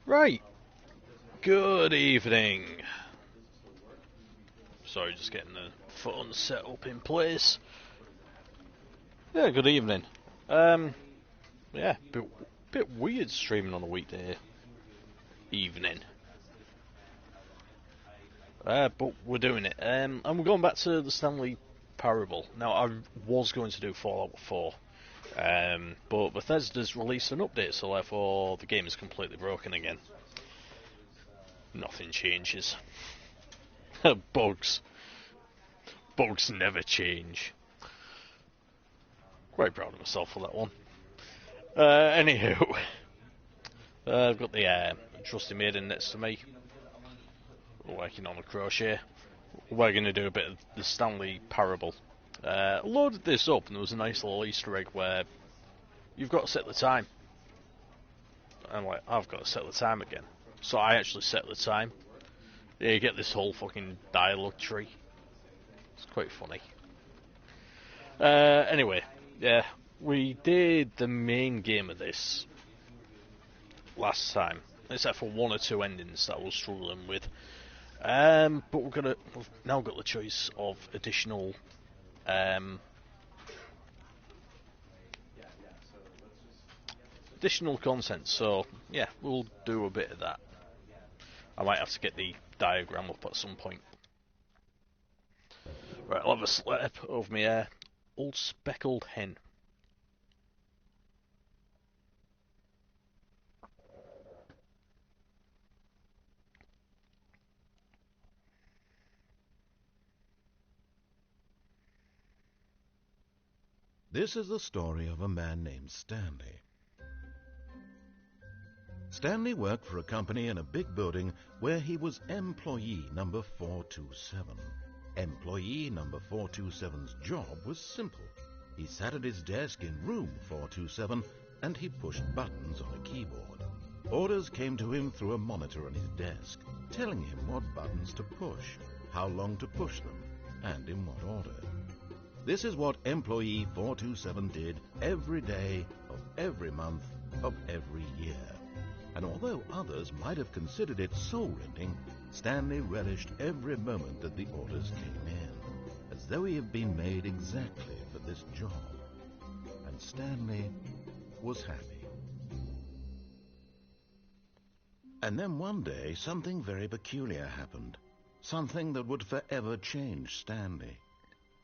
Right, good evening. Sorry, just getting the phone set up in place. Yeah, good evening. Yeah, bit weird streaming on a weekday evening. But we're doing it. And we're going back to the Stanley Parable. Now, I was going to do Fallout 4. But Bethesda's released an update, so therefore the game is completely broken again. Nothing changes. Bugs never change. Quite proud of myself for that one. Anywho, I've got the trusty maiden next to me, working on a crochet. We're going to do a bit of the Stanley Parable. I loaded this up and there was a nice little Easter egg where you've got to set the time. I'm like, I've got to set the time again. So I actually set the time. Yeah, you get this whole fucking dialogue tree. It's quite funny. Anyway, yeah, we did the main game of this last time, except for one or two endings that I was struggling with. But we've now got the choice of additional content, so yeah, we'll do a bit of that. I might have to get the diagram up at some point. Right, I'll have a slurp of my old speckled hen. This is the story of a man named Stanley. Stanley worked for a company in a big building where he was employee number 427. Employee number 427's job was simple. He sat at his desk in room 427 and he pushed buttons on a keyboard. Orders came to him through a monitor on his desk, telling him what buttons to push, how long to push them, and in what order. This is what employee 427 did every day of every month of every year. And although others might have considered it soul-rending, Stanley relished every moment that the orders came in, as though he had been made exactly for this job. And Stanley was happy. And then one day, something very peculiar happened. Something that would forever change Stanley.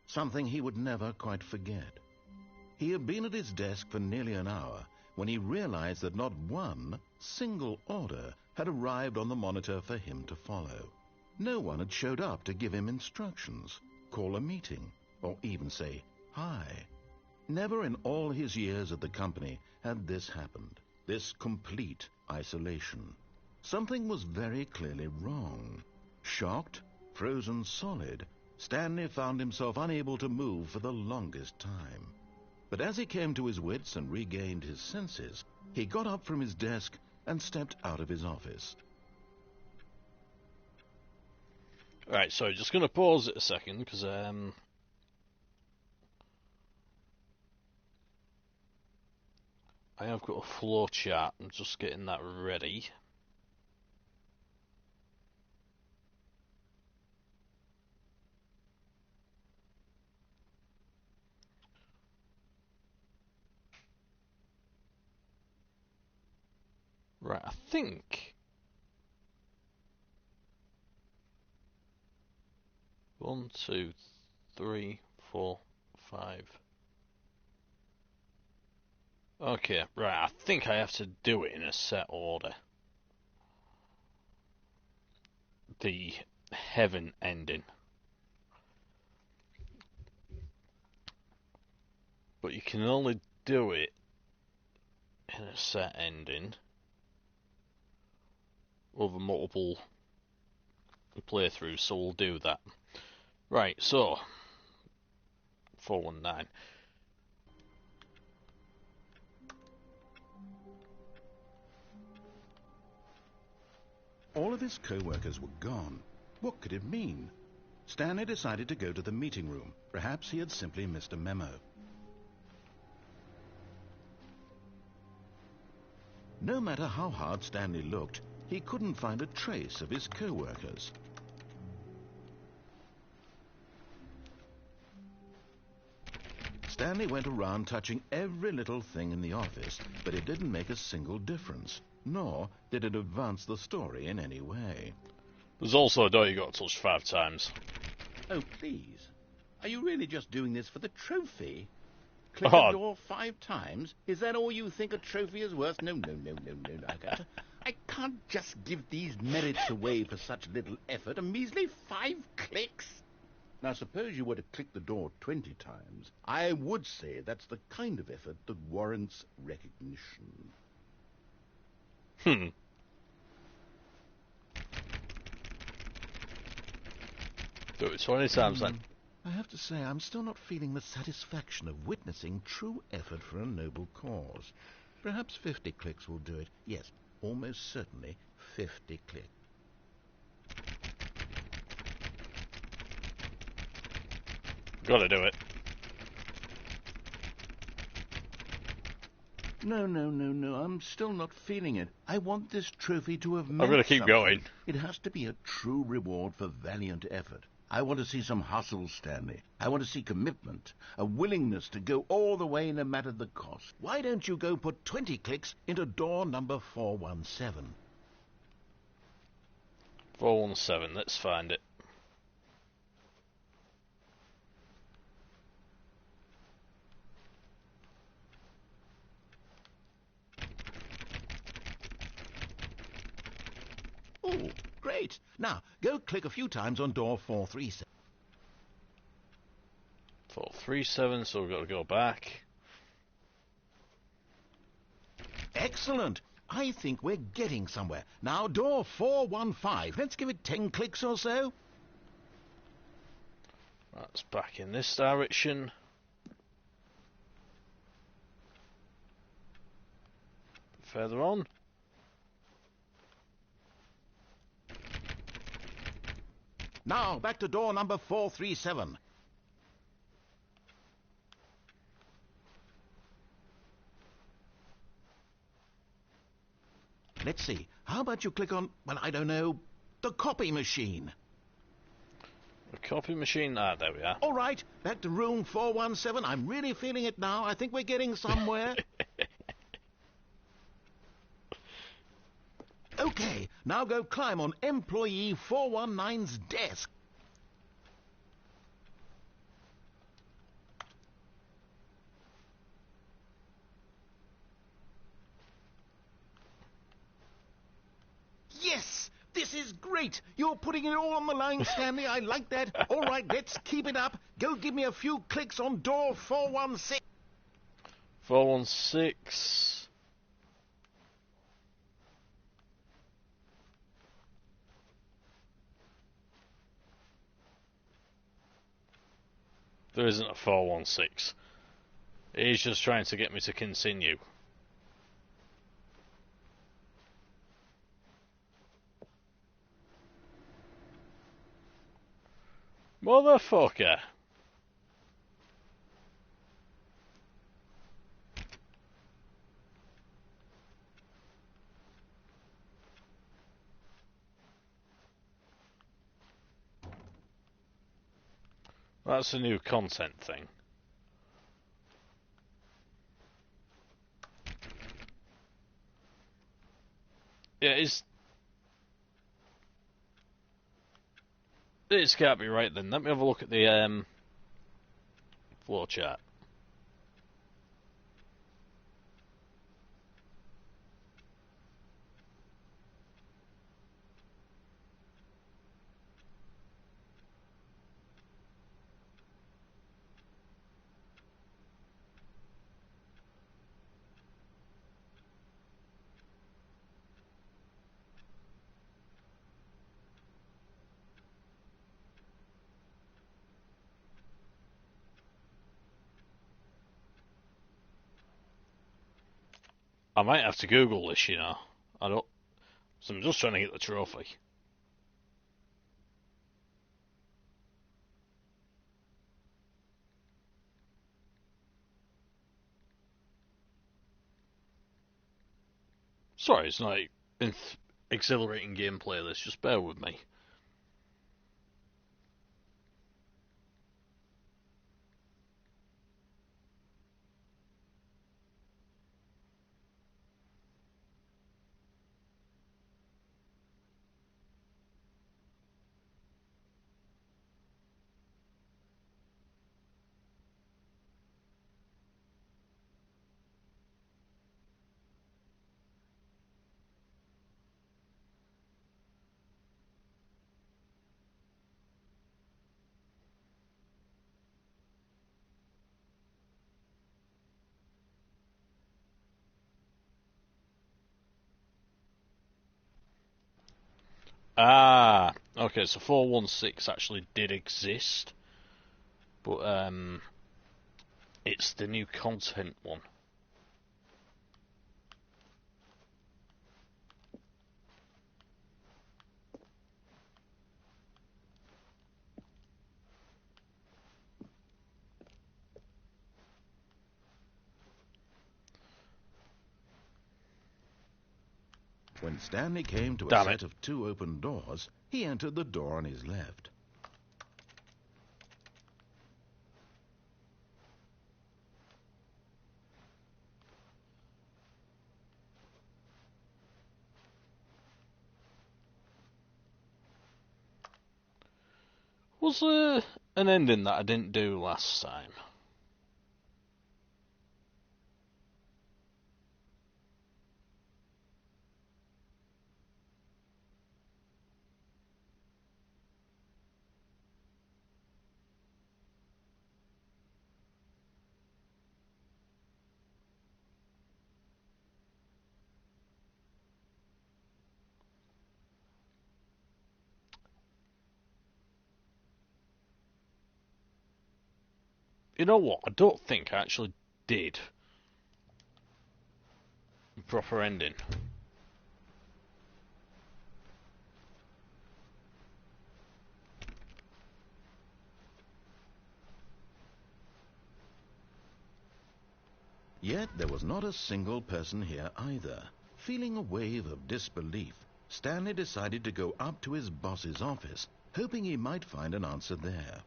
Something he would never quite forget. He had been at his desk for nearly an hour when he realized that not one single order had arrived on the monitor for him to follow. No one had showed up to give him instructions, call a meeting, or even say hi. Never in all his years at the company had this happened, this complete isolation. Something was very clearly wrong. Shocked, frozen solid, Stanley found himself unable to move for the longest time. But as he came to his wits and regained his senses, he got up from his desk and stepped out of his office. Right, so just going to pause it a second, because I have got a flow chart. I'm just getting that ready. Right, I think 1, 2, 3, 4, 5. Okay, right, I think I have to do it in a set order. The heaven ending. But you can only do it in a set ending over multiple playthroughs, so we'll do that. Right, so 419. All of his co-workers were gone. What could it mean? Stanley decided to go to the meeting room. Perhaps he had simply missed a memo. No matter how hard Stanley looked, he couldn't find a trace of his co-workers. Stanley went around touching every little thing in the office, but it didn't make a single difference, nor did it advance the story in any way. There's also a door you got touched 5 times. Oh, please. Are you really just doing this for the trophy? Click the door 5 times? Is that all you think a trophy is worth? No. I can't just give these merits away for such little effort. A measly 5 clicks? Now, suppose you were to click the door 20 times. I would say that's the kind of effort that warrants recognition. Do it 20 times then. I have to say, I'm still not feeling the satisfaction of witnessing true effort for a noble cause. Perhaps 50 clicks will do it. Yes, almost certainly 50 clicks. Gotta do it. No. I'm still not feeling it. I want this trophy to have meant I'm gonna keep something. going. It has to be a true reward for valiant effort. I want to see some hustle, Stanley. I want to see commitment, a willingness to go all the way no matter the cost. Why don't you go put 20 clicks into door number 417? 417, let's find it. Oh, great. Now, go click a few times on door 437. 437, so we've got to go back. Excellent. I think we're getting somewhere. Now, door 415. Let's give it 10 clicks or so. That's back in this direction. Further on. Now, back to door number 437. Let's see. How about you click on, well, I don't know, the copy machine? The copy machine? Ah, there we are. All right, back to room 417. I'm really feeling it now. I think we're getting somewhere. Okay, now go climb on employee 419's desk. Yes! This is great! You're putting it all on the line, Stanley. I like that. All right, let's keep it up. Go give me a few clicks on door 416. 416. There isn't a 416. He's just trying to get me to continue. Motherfucker. That's a new content thing. Yeah, it's can't be right then. Let me have a look at the flow chart. I might have to Google this, you know. So I'm just trying to get the trophy. Sorry, it's not exhilarating gameplay, this. Just bear with me. Ah, okay, so 416 actually did exist, but it's the new content one. When Stanley came to a Damn set it. of 2 open doors, he entered the door on his left. Was there an ending that I didn't do last time? You know what? I don't think I actually did a proper ending. Yet there was not a single person here either. Feeling a wave of disbelief, Stanley decided to go up to his boss's office, hoping he might find an answer there.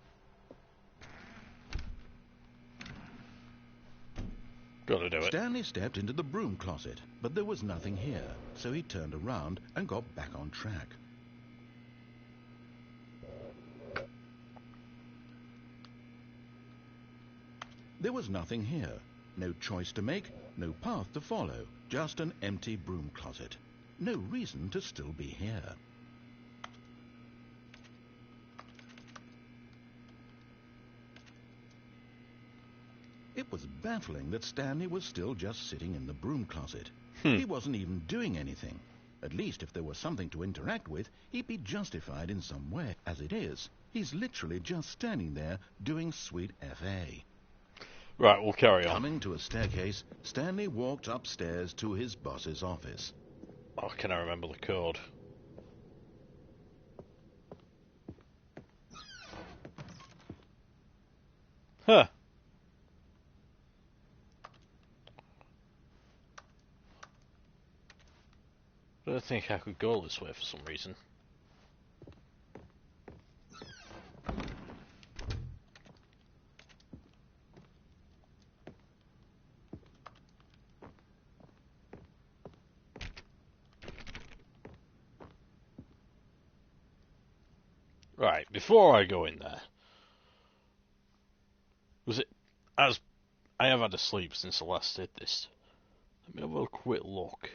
Gotta do it. Stanley stepped into the broom closet, but there was nothing here, so he turned around and got back on track. There was nothing here. No choice to make, no path to follow, just an empty broom closet. No reason to still be here. It was baffling that Stanley was still just sitting in the broom closet. He wasn't even doing anything. At least if there was something to interact with, he'd be justified in some way. As it is, he's literally just standing there doing sweet FA. Right, we'll carry on. Coming to a staircase, Stanley walked upstairs to his boss's office. Oh, can I remember the code? Huh. I don't think I could go this way for some reason. Right, before I go in there, was it, as I have had a sleep since I last did this, let me have a quick look.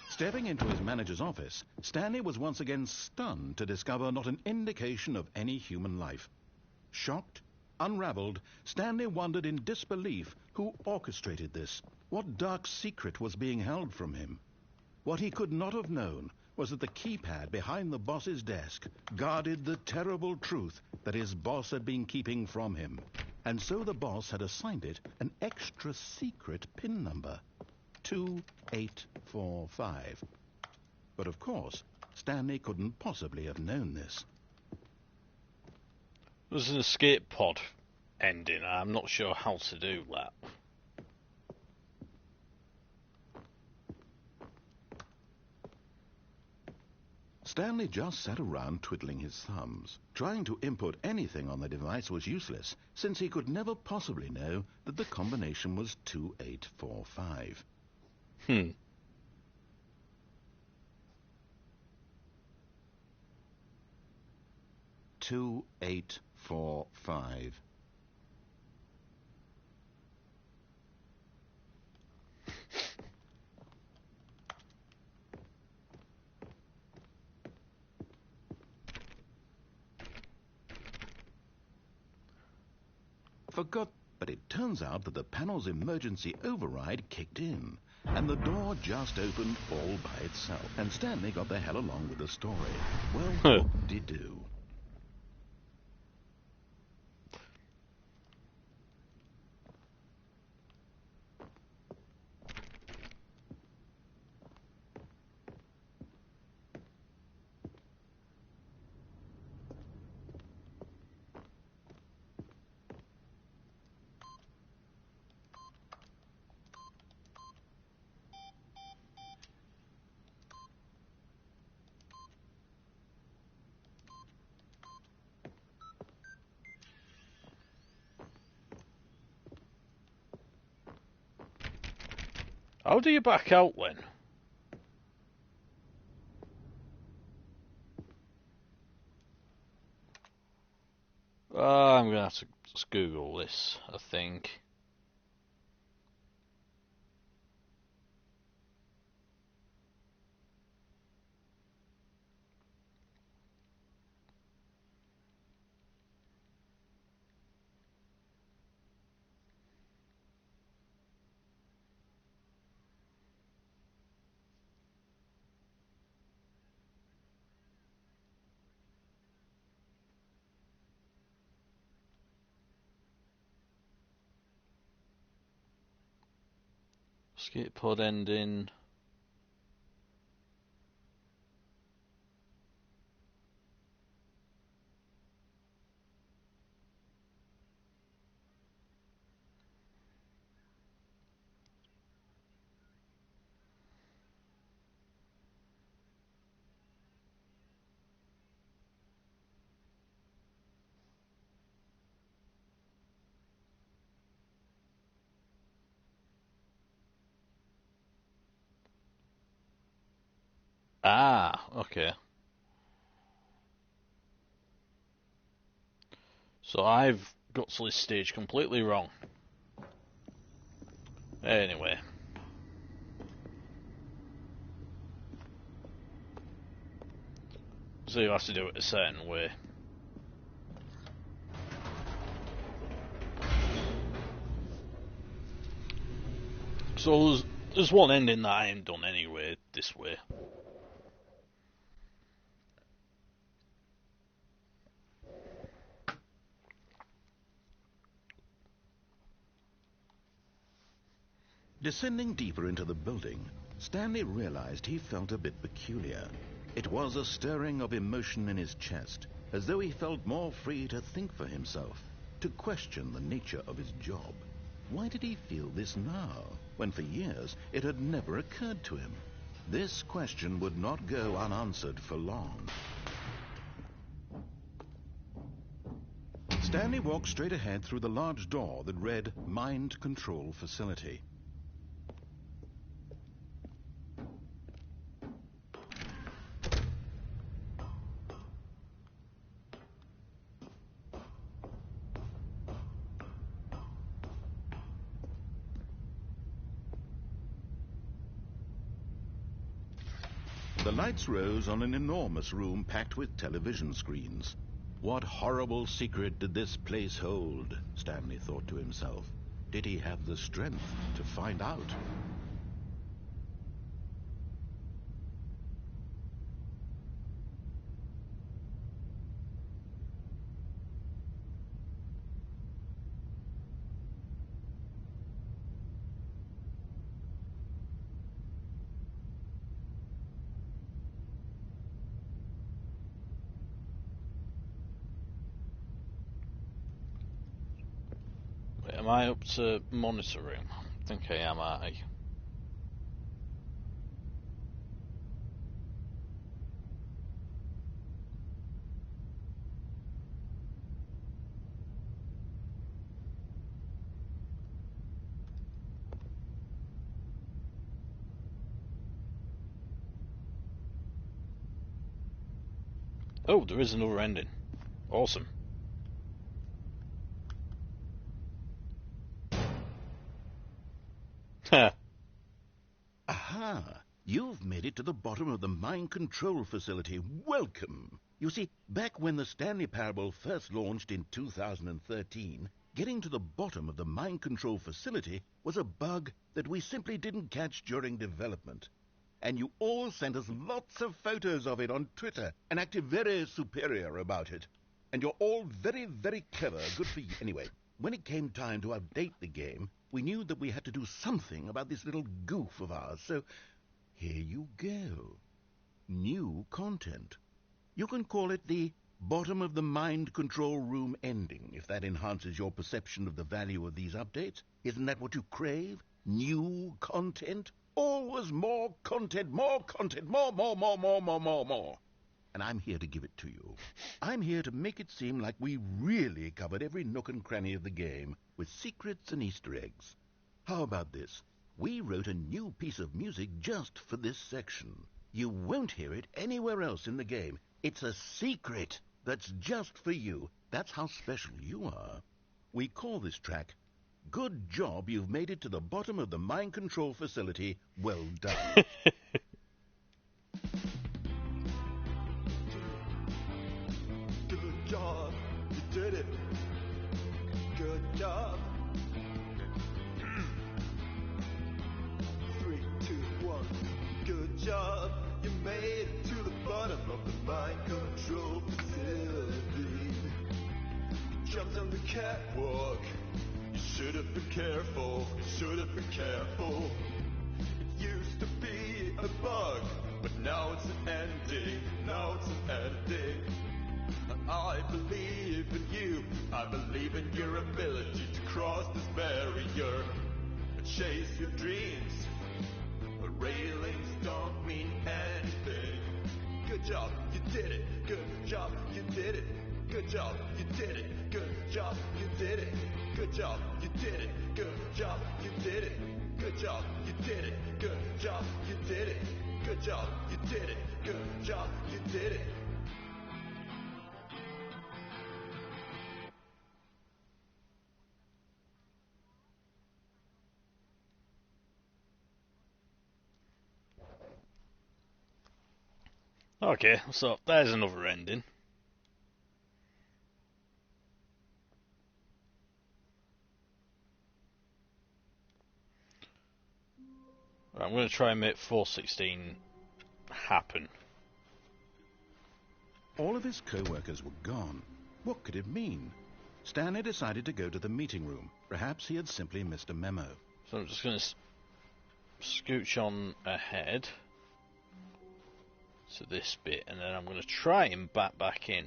Stepping into his manager's office, Stanley was once again stunned to discover not an indication of any human life. Shocked, unraveled, Stanley wondered in disbelief who orchestrated this. What dark secret was being held from him? What he could not have known was that the keypad behind the boss's desk guarded the terrible truth that his boss had been keeping from him. And so the boss had assigned it an extra secret PIN number, 2845. But of course, Stanley couldn't possibly have known this. There's an escape pod ending. I'm not sure how to do that. Stanley just sat around twiddling his thumbs. Trying to input anything on the device was useless, since he could never possibly know that the combination was 2845. 2845. Forgot, but it turns out that the panel's emergency override kicked in, and the door just opened all by itself. And Stanley got the hell along with the story. Well, whoop-de-doo. How do you back out then? I'm gonna have to just Google this, I think. Escape pod ending. Ah, okay. So I've got to this stage completely wrong. Anyway. So you have to do it a certain way. So there's one ending that I ain't done anyway, this way. Descending deeper into the building, Stanley realized he felt a bit peculiar. It was a stirring of emotion in his chest, as though he felt more free to think for himself, to question the nature of his job. Why did he feel this now, when for years it had never occurred to him? This question would not go unanswered for long. Stanley walked straight ahead through the large door that read Mind Control Facility. The lights rose on an enormous room packed with television screens. What horrible secret did this place hold? Stanley thought to himself. Did he have the strength to find out? am I up to monitor room? I think I am, aren't I? Oh, there is another ending. Awesome. Aha! You've made it to the bottom of the mind control facility. Welcome! You see, back when the Stanley Parable first launched in 2013, getting to the bottom of the mind control facility was a bug that we simply didn't catch during development. And you all sent us lots of photos of it on Twitter and acted very superior about it. And you're all very, very clever. Good for you. Anyway, when it came time to update the game, we knew that we had to do something about this little goof of ours, so here you go. New content. You can call it the bottom of the mind control room ending, if that enhances your perception of the value of these updates. Isn't that what you crave? New content? Always more content, more content, more. And I'm here to give it to you. I'm here to make it seem like we really covered every nook and cranny of the game, with secrets and Easter eggs. How about this? We wrote a new piece of music just for this section. You won't hear it anywhere else in the game. It's a secret that's just for you. That's how special you are. We call this track, Good Job You've Made It to the Bottom of the Mind Control Facility. Well done. Good job, you did it. Good job. 3, 2, 1. Good job, you made it to the bottom of the mind control facility. You jumped on the catwalk. You should have been careful. You should have been careful. It used to be a bug, but now it's an ending. Now it's an ending. I believe in you. I believe in your ability to cross this barrier and chase your dreams. But railings don't mean anything. Good job, you did it. Good job, you did it. Good job, you did it. Good job, you did it. Good job, you did it. Good job, you did it. Good job, you did it. Good job, you did it. Good job, you did it. Good job, you did it. Okay, so there's another ending. Right, I'm going to try and make 416 happen. All of his co-workers were gone. What could it mean? Stanley decided to go to the meeting room. Perhaps he had simply missed a memo. So I'm just going to scooch on ahead to this bit, and then I'm going to try and back in.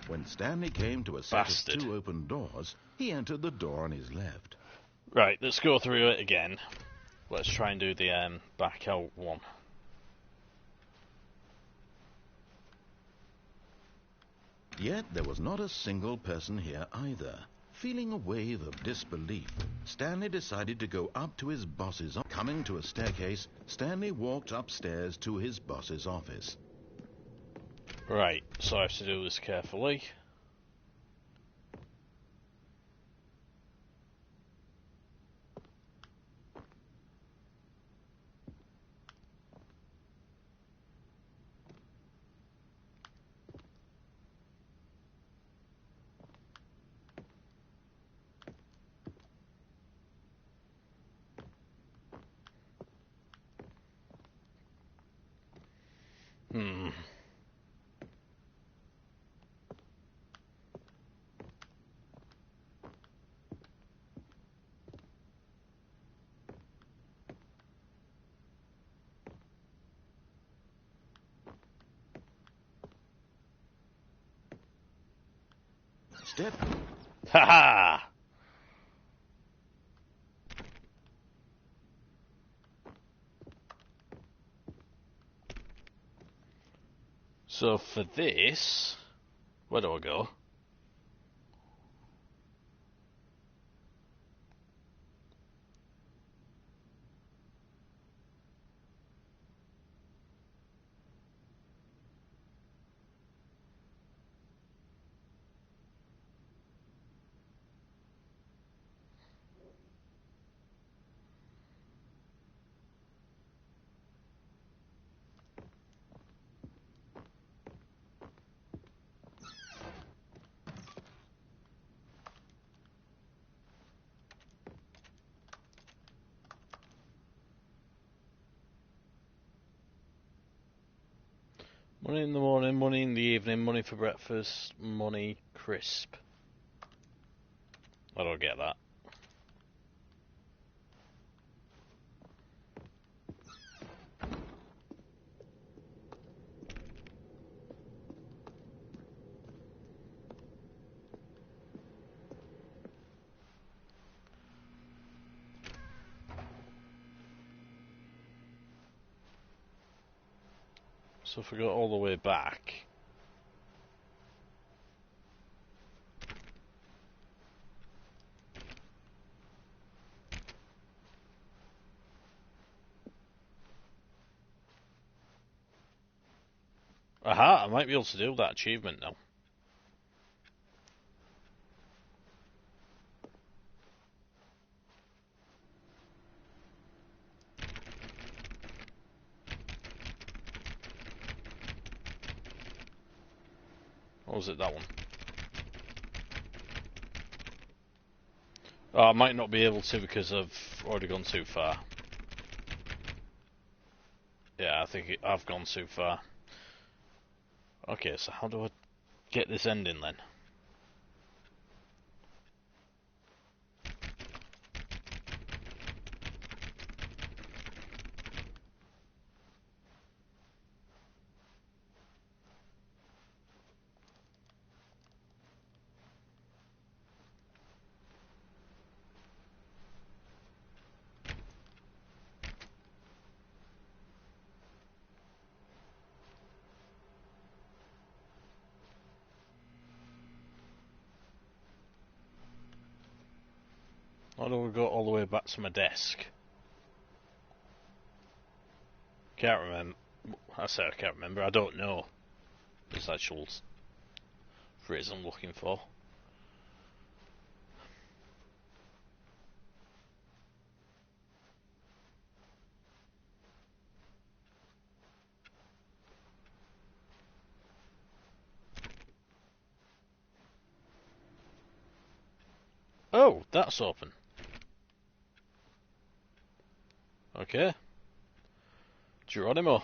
When Stanley came to a set Bastard. of 2 open doors, he entered the door on his left. Right, let's go through it again. Let's try and do the back out one. Yet there was not a single person here either. Feeling a wave of disbelief, Stanley decided to go up to his boss's office. Coming to a staircase, Stanley walked upstairs to his boss's office. Right, so I have to do this carefully. Step. Ha ha! So for this, where do I go? Money in the morning, money in the evening, money for breakfast, money crisp. I don't get that. So if we go all the way back... Aha! I might be able to do that achievement now. Or was it that one? Oh, I might not be able to because I've already gone too far. Yeah, I think I've gone too far. Okay, so how do I get this ending then? How do we go all the way back to my desk? Can't remember. I say I can't remember. I don't know. This actual phrase I'm looking for. Oh, that's open. Okay. Geronimo.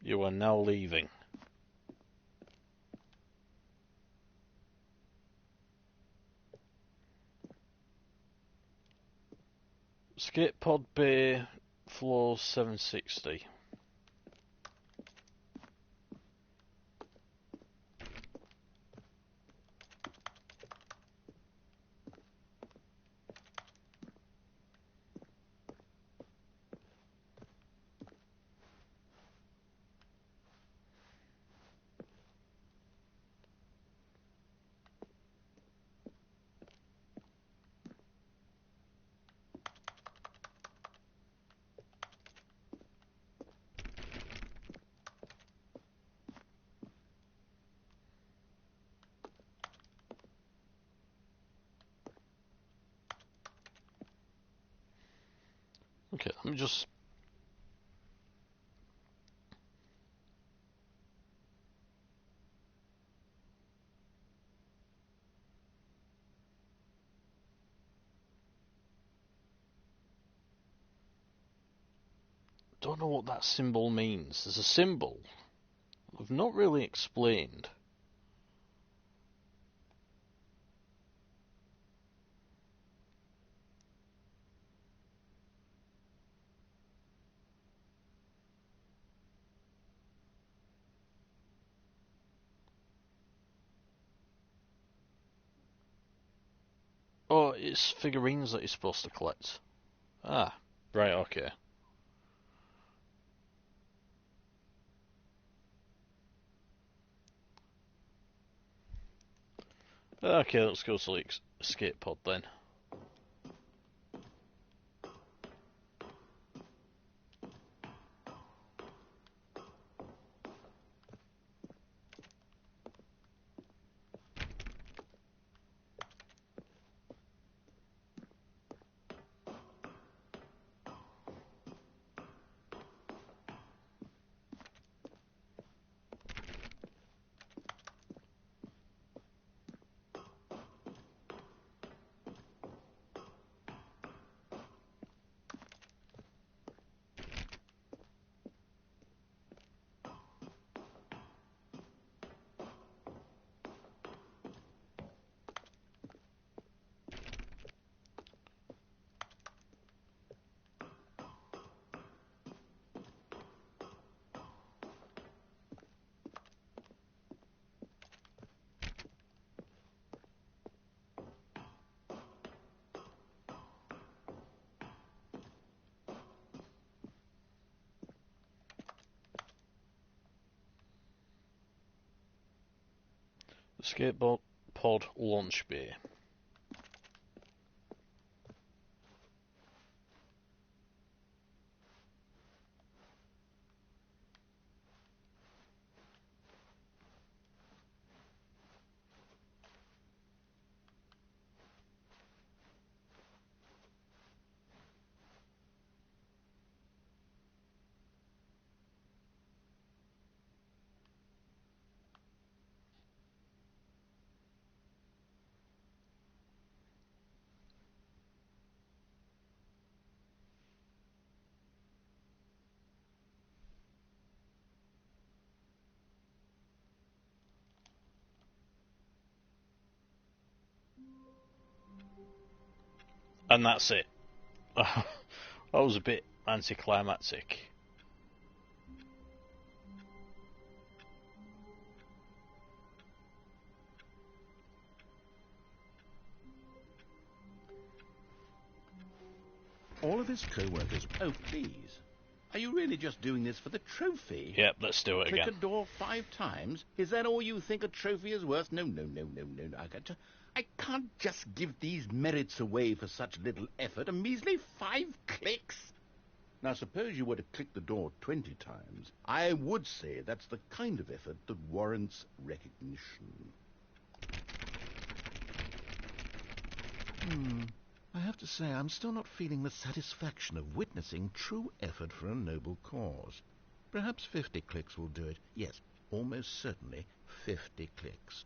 You are now leaving. Skate pod bay, floor 760. Okay, let me just... Don't know what that symbol means. There's a symbol I've not really explained. Oh, it's figurines that you're supposed to collect. Ah, right, okay. Okay, let's go to the escape pod then. Escape pod launch bay. And that's it. That was a bit anticlimactic. All of his co-workers... Oh, please. Are you really just doing this for the trophy? Yep, let's do it Click again. a door 5 times? Is that all you think a trophy is worth? No. I can't just give these merits away for such little effort. A measly 5 clicks? Now, suppose you were to click the door 20 times. I would say that's the kind of effort that warrants recognition. I have to say, I'm still not feeling the satisfaction of witnessing true effort for a noble cause. Perhaps 50 clicks will do it. Yes, almost certainly 50 clicks.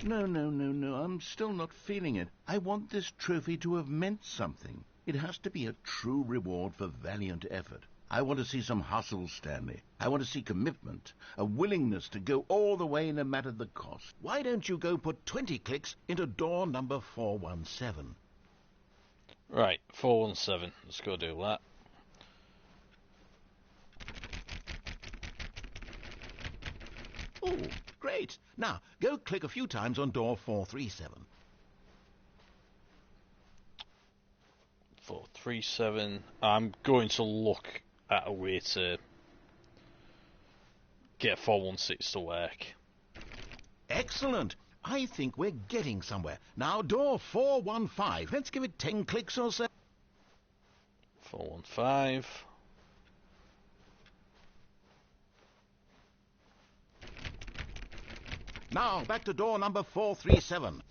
No, I'm still not feeling it. I want this trophy to have meant something. It has to be a true reward for valiant effort. I want to see some hustle, Stanley. I want to see commitment, a willingness to go all the way no matter the cost. Why don't you go put 20 clicks into door number 417? Right, 417. Let's go do that. Oh, great. Now, go click a few times on door 437. 437. I'm going to look at a way to get 416 to work. Excellent. I think we're getting somewhere. Now, door 415. Let's give it 10 clicks or so. 415. Now, back to door number 437.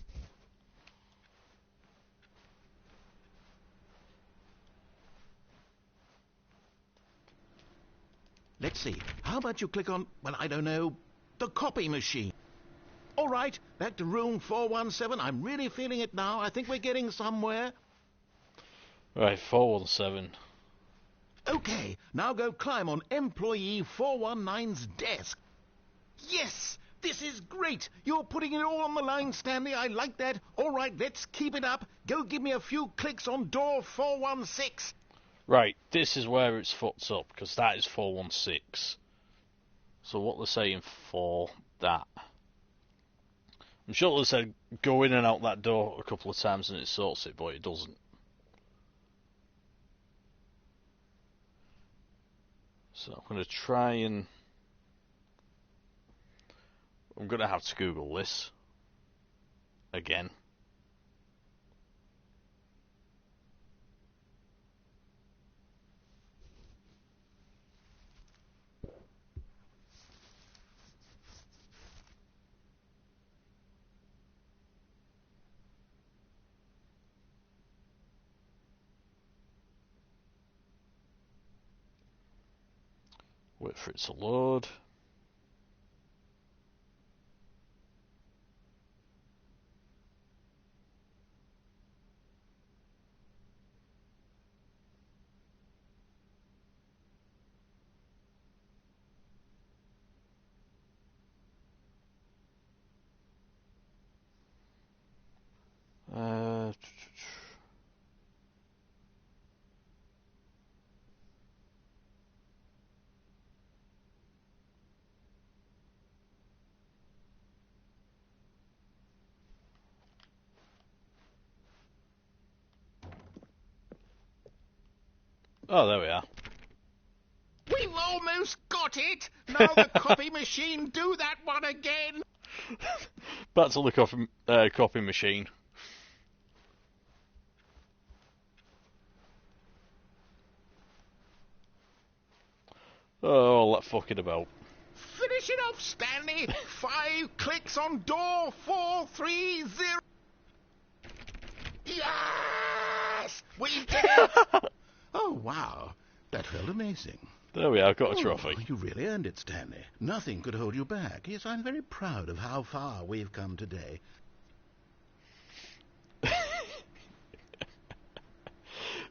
Let's see. How about you click on, well, I don't know, the copy machine? All right, back to room 417. I'm really feeling it now. I think we're getting somewhere. Right, 417. Okay, now go climb on employee 419's desk. Yes, this is great. You're putting it all on the line, Stanley. I like that. All right, let's keep it up. Go give me a few clicks on door 416. Right, this is where it's fucked up, because that is 416. So what they're saying for that? I'm sure they said go in and out that door a couple of times and it sorts it, but it doesn't. So I'm going to try and... I'm going to have to Google this again. Wait for it to load. Oh, there we are. We've almost got it! Now the copy machine, do that one again! Back to the copy machine. Oh, all that fucking about. Finish it off, Stanley! 5 clicks on door 430. Yes! We did it! Oh, wow. That felt amazing. There we are, got a trophy. You really earned it, Stanley. Nothing could hold you back. Yes, I'm very proud of how far we've come today.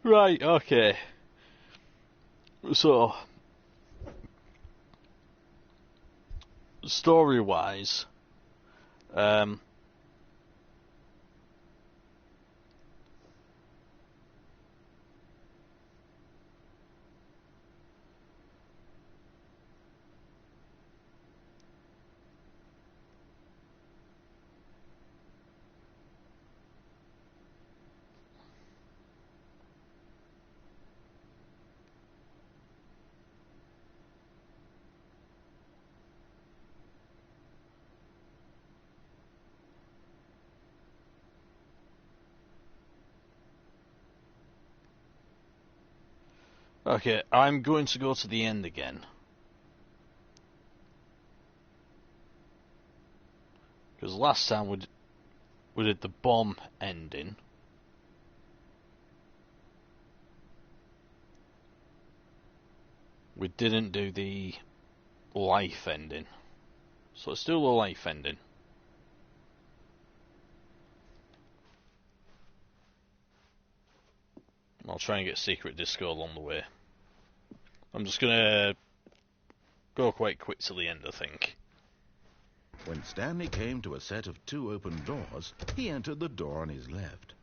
Right, okay. So, story-wise, okay, I'm going to go to the end again. Because last time we did the bomb ending. We didn't do the life ending. So let's do the life ending. I'll try and get secret disco along the way. I'm just gonna go quite quick to the end, I think. When Stanley came to a set of 2 open doors, he entered the door on his left.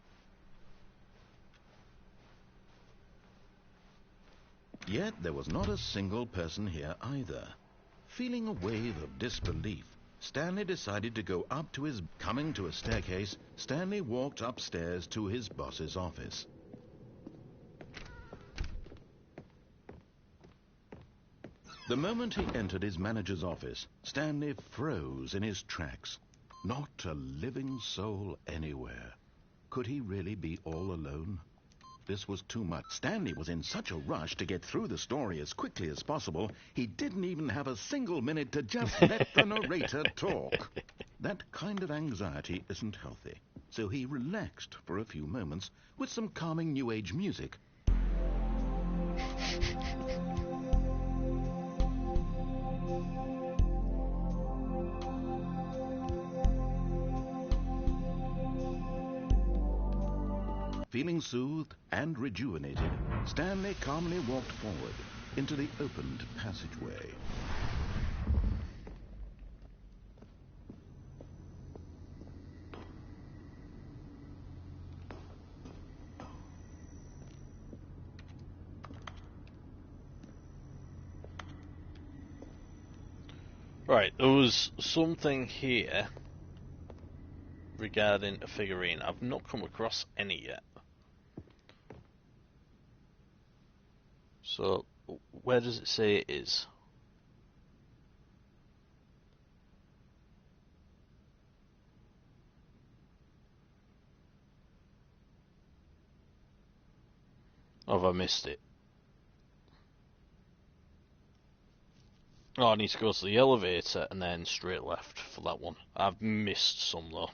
Yet there was not a single person here either. Feeling a wave of disbelief, Stanley decided to go up to his... Coming to a staircase, Stanley walked upstairs to his boss's office. The moment he entered his manager's office, Stanley froze in his tracks. Not a living soul anywhere. Could he really be all alone? This was too much. Stanley was in such a rush to get through the story as quickly as possible, he didn't even have a single minute to just let the narrator talk. That kind of anxiety isn't healthy, so he relaxed for a few moments with some calming New Age music. Feeling soothed and rejuvenated, Stanley calmly walked forward into the opened passageway. Right, there was something here regarding a figurine. I've not come across any yet. So, where does it say it is? Or have I missed it? Oh, I need to go to the elevator and then straight left for that one. I've missed some though.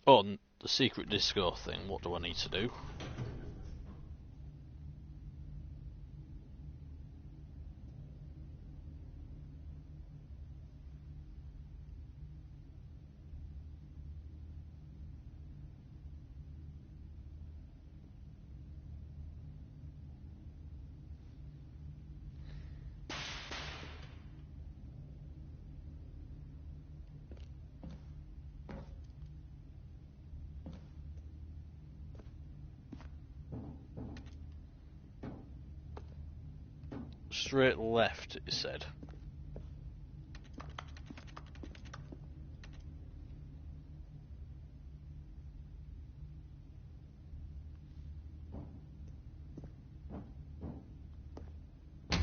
Oh, and the secret disco thing, what do I need to do? Straight left, it said.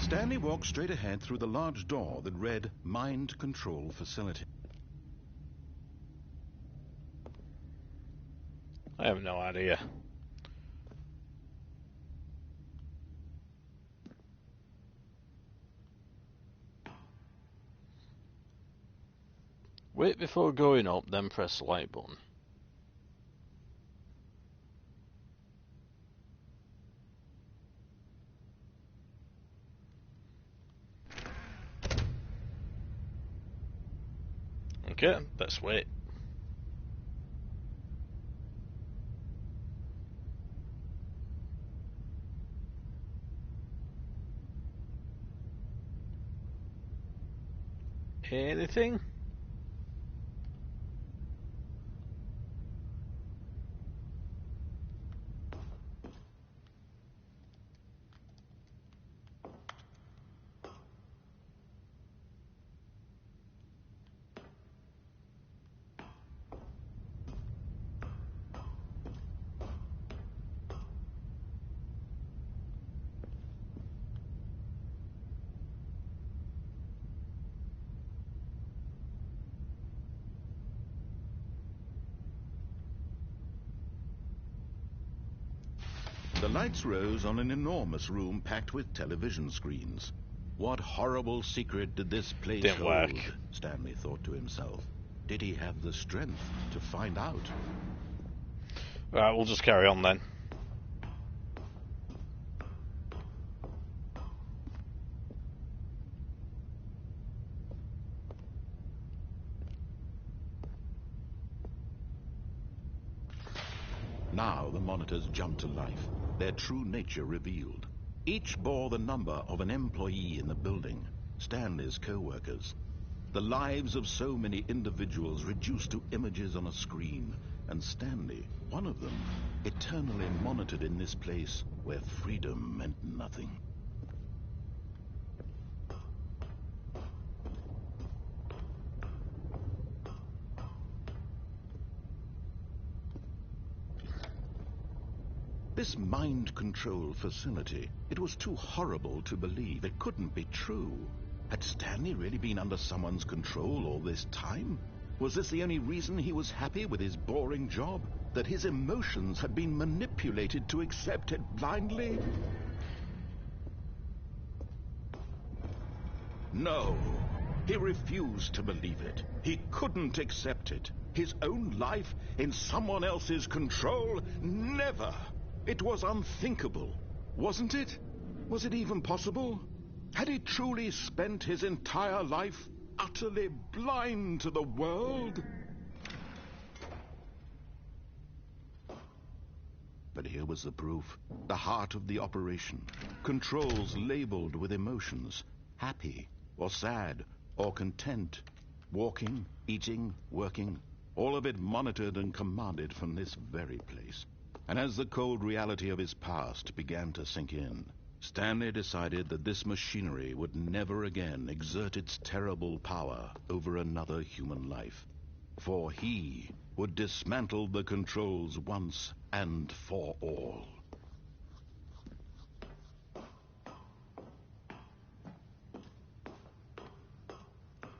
Stanley walked straight ahead through the large door that read Mind Control Facility. I have no idea. Wait before going up, then press the light button. Okay, let's wait. Anything? The lights rose on an enormous room packed with television screens. What horrible secret did this place Didn't hold? work. Stanley thought to himself. Did he have the strength to find out? Right, we'll just carry on then. Now the monitors jumped to life, their true nature revealed. Each bore the number of an employee in the building, Stanley's co-workers. The lives of so many individuals reduced to images on a screen, and Stanley, one of them, eternally monitored in this place where freedom meant nothing. This mind control facility, it was too horrible to believe. It couldn't be true. Had Stanley really been under someone's control all this time? Was this the only reason he was happy with his boring job? That his emotions had been manipulated to accept it blindly? No. He refused to believe it. He couldn't accept it. His own life in someone else's control? Never! It was unthinkable, wasn't it? Was it even possible? Had he truly spent his entire life utterly blind to the world? But here was the proof. The heart of the operation. Controls labeled with emotions. Happy, or sad, or content. Walking, eating, working. All of it monitored and commanded from this very place. And as the cold reality of his past began to sink in, Stanley decided that this machinery would never again exert its terrible power over another human life. For he would dismantle the controls once and for all.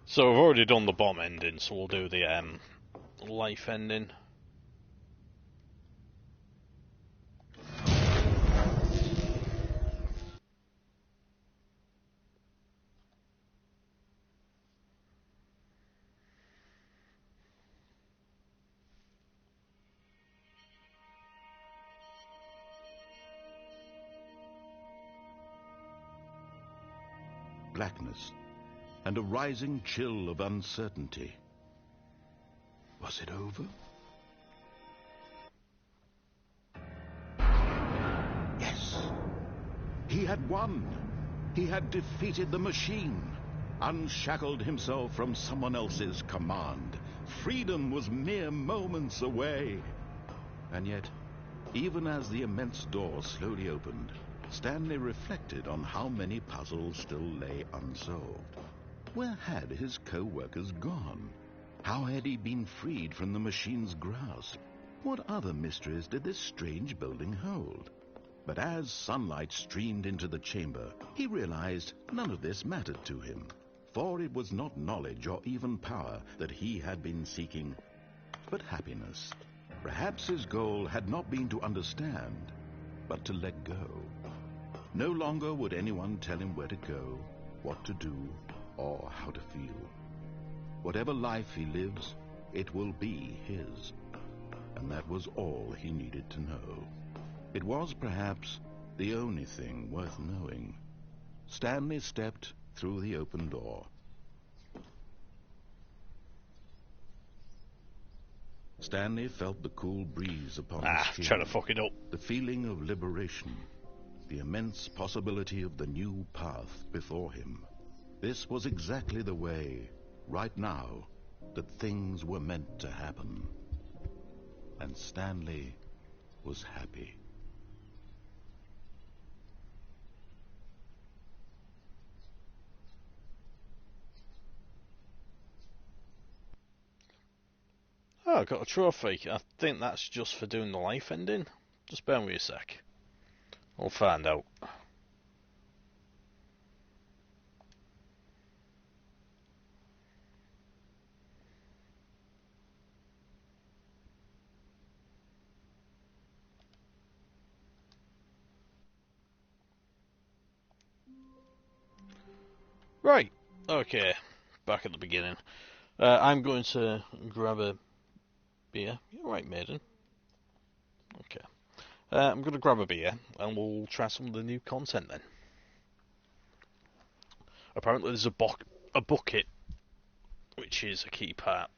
So I've already done the bomb ending, so we'll do the life ending. Blackness, and a rising chill of uncertainty. Was it over? Yes. He had won. He had defeated the machine, unshackled himself from someone else's command. Freedom was mere moments away. And yet, even as the immense door slowly opened, Stanley reflected on how many puzzles still lay unsolved. Where had his co-workers gone? How had he been freed from the machine's grasp? What other mysteries did this strange building hold? But as sunlight streamed into the chamber, he realized none of this mattered to him. For it was not knowledge or even power that he had been seeking, but happiness. Perhaps his goal had not been to understand, but to let go. No longer would anyone tell him where to go, what to do, or how to feel. Whatever life he lives, it will be his. And that was all he needed to know. It was perhaps the only thing worth knowing. Stanley stepped through the open door. Stanley felt the cool breeze upon his skin. Trying to fuck it up. The feeling of liberation. The immense possibility of the new path before him. This was exactly the way, right now, that things were meant to happen. And Stanley was happy. Oh, I got a trophy. I think that's just for doing the life ending. Just bear with me a sec. We'll find out. Right, okay, back at the beginning. I'm going to grab a beer. You're right, maiden. Okay. I'm going to grab a beer and we'll try some of the new content then. Apparently there's a bucket, which is a key part.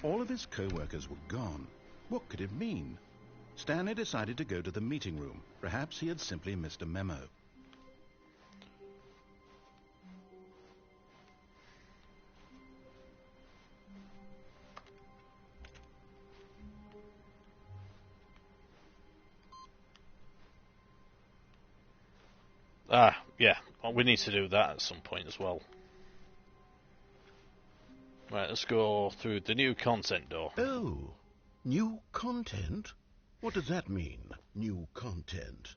All of his co-workers were gone. What could it mean? Stanley decided to go to the meeting room. Perhaps he had simply missed a memo. Yeah, well, we need to do that at some point as well. Right, let's go through the new content door. Oh, new content? What does that mean, new content?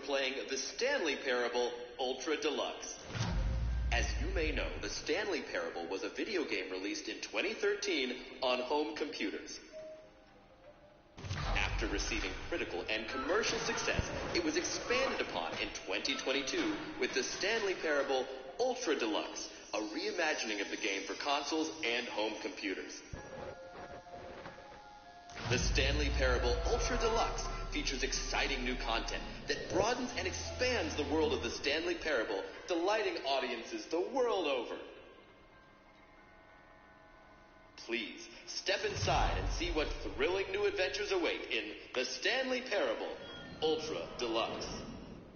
playing The Stanley Parable Ultra Deluxe. As you may know, The Stanley Parable was a video game released in 2013 on home computers. After receiving critical and commercial success, it was expanded upon in 2022 with The Stanley Parable Ultra Deluxe, a reimagining of the game for consoles and home computers. The Stanley Parable Ultra Deluxe features exciting new content that broadens and expands the world of the Stanley Parable, delighting audiences the world over. Please, step inside and see what thrilling new adventures await in The Stanley Parable Ultra Deluxe.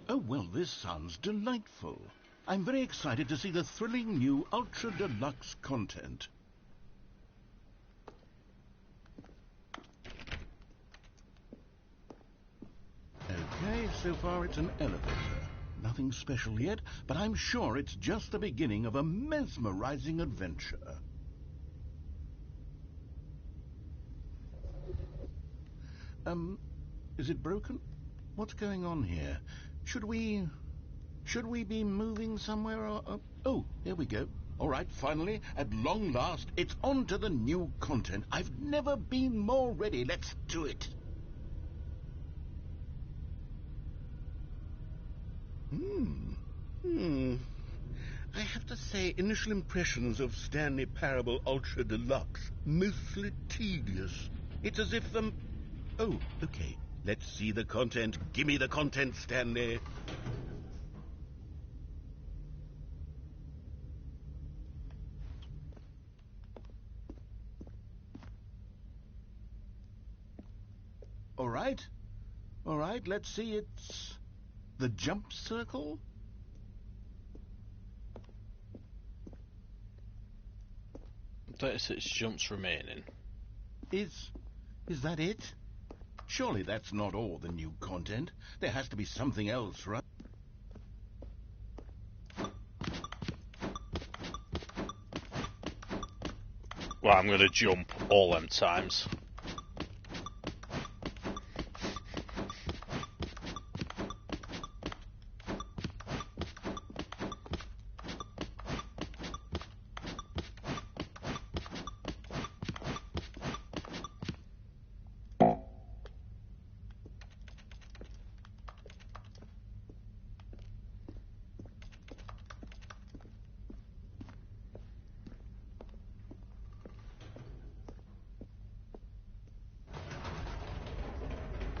Oh, well, this sounds delightful. I'm very excited to see the thrilling new Ultra Deluxe content. Okay, so far it's an elevator. Nothing special yet, but I'm sure it's just the beginning of a mesmerizing adventure. Is it broken? What's going on here? Should we be moving somewhere or... Oh, here we go. All right, finally, at long last, it's on to the new content. I've never been more ready. Let's do it. I have to say, initial impressions of Stanley Parable Ultra Deluxe, mostly tedious. It's as if the... Oh, okay. Let's see the content. Give me the content, Stanley. All right. All right, let's see. It's the jump circle. 36 jumps remaining. Is that it? Surely that's not all the new content. There has to be something else, right? Well, I'm going to jump all them times.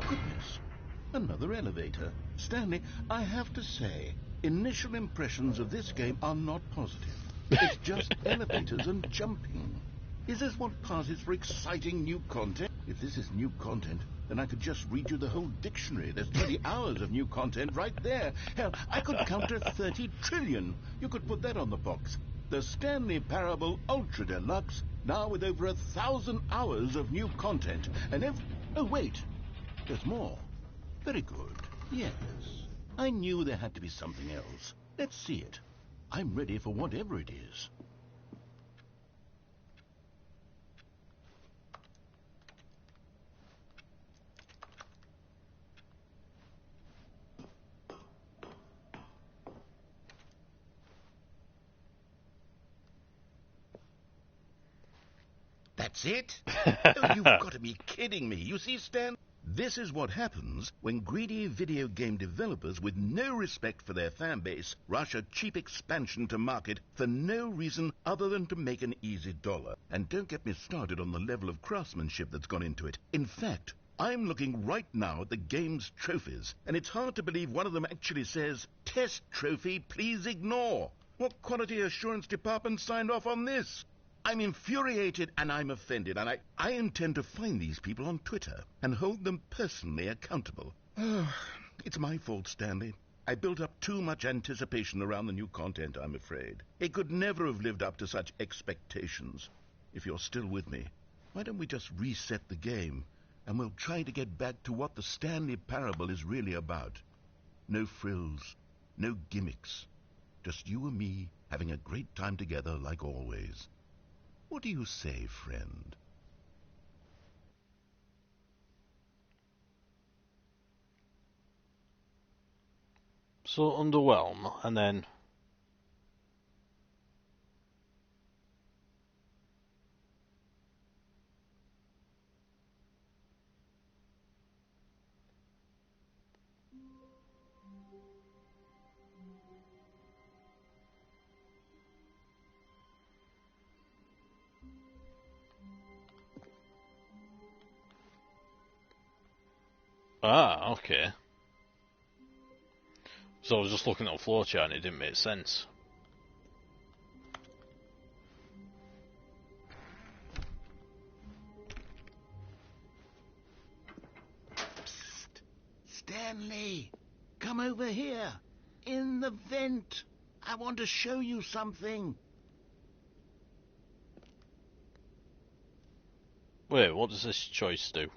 Goodness, another elevator. Stanley, I have to say, initial impressions of this game are not positive. It's just elevators and jumping. Is this what passes for exciting new content? If this is new content, then I could just read you the whole dictionary. There's 20 hours of new content right there. Hell, I could count to 30 trillion. You could put that on the box. The Stanley Parable Ultra Deluxe, now with over 1,000 hours of new content. And oh, wait. There's more. Very good. Yes. I knew there had to be something else. Let's see it. I'm ready for whatever it is. That's it? Oh, you've got to be kidding me. You see, Stan? This is what happens when greedy video game developers with no respect for their fan base rush a cheap expansion to market for no reason other than to make an easy dollar. And don't get me started on the level of craftsmanship that's gone into it. In fact, I'm looking right now at the game's trophies, and it's hard to believe one of them actually says, "Test trophy, please ignore." What quality assurance department signed off on this? I'm infuriated and I'm offended, and I intend to find these people on Twitter and hold them personally accountable. It's my fault, Stanley. I built up too much anticipation around the new content, I'm afraid. It could never have lived up to such expectations. If you're still with me, why don't we just reset the game, and we'll try to get back to what the Stanley Parable is really about. No frills, no gimmicks. Just you and me having a great time together like always. What do you say, friend? So underwhelm, and then... Ah, okay. So I was just looking at the flowchart and it didn't make sense. Psst! Stanley! Come over here! In the vent! I want to show you something! Wait, what does this choice do?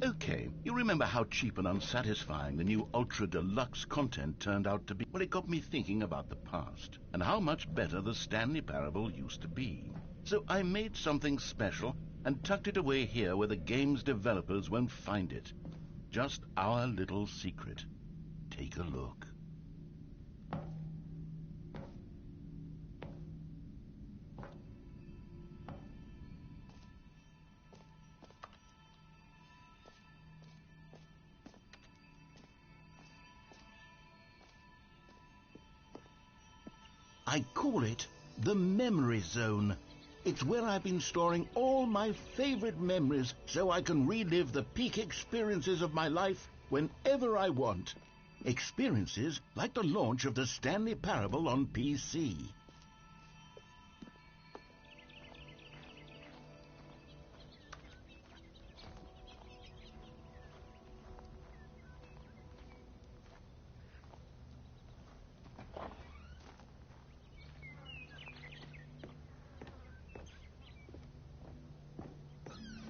Okay, you remember how cheap and unsatisfying the new Ultra Deluxe content turned out to be? Well, it got me thinking about the past, and how much better the Stanley Parable used to be. So I made something special and tucked it away here where the game's developers won't find it. Just our little secret. Take a look. I call it the Memory Zone. It's where I've been storing all my favorite memories so I can relive the peak experiences of my life whenever I want. Experiences like the launch of the Stanley Parable on PC.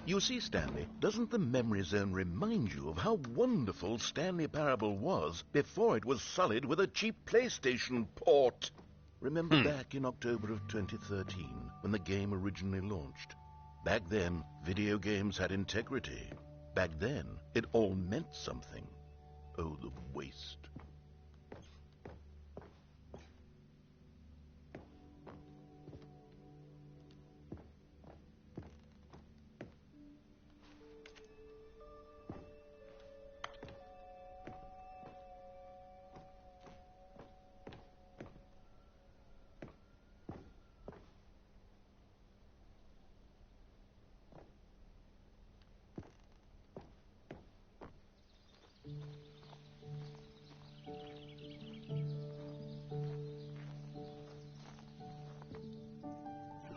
You see, Stanley, doesn't the Memory Zone remind you of how wonderful Stanley Parable was before it was sullied with a cheap PlayStation port? Remember back in October of 2013, when the game originally launched? Back then, video games had integrity. Back then, it all meant something. Oh, the waste.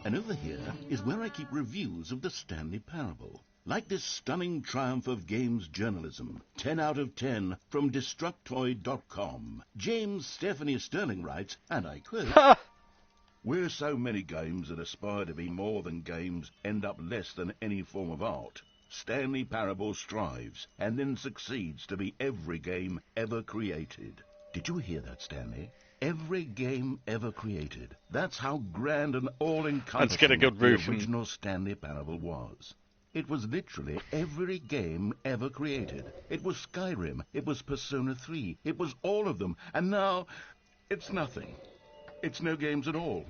And over here is where I keep reviews of the Stanley Parable. Like this stunning triumph of games journalism, 10 out of 10 from Destructoid.com. James Stephanie Sterling writes, and I quote, "Where so many games that aspire to be more than games end up less than any form of art, Stanley Parable strives and then succeeds to be every game ever created." Did you hear that, Stanley? Every game ever created. That's how grand and all-encompassing the original Stanley Parable was. It was literally every game ever created. It was Skyrim. It was Persona 3. It was all of them. And now, it's nothing. It's no games at all.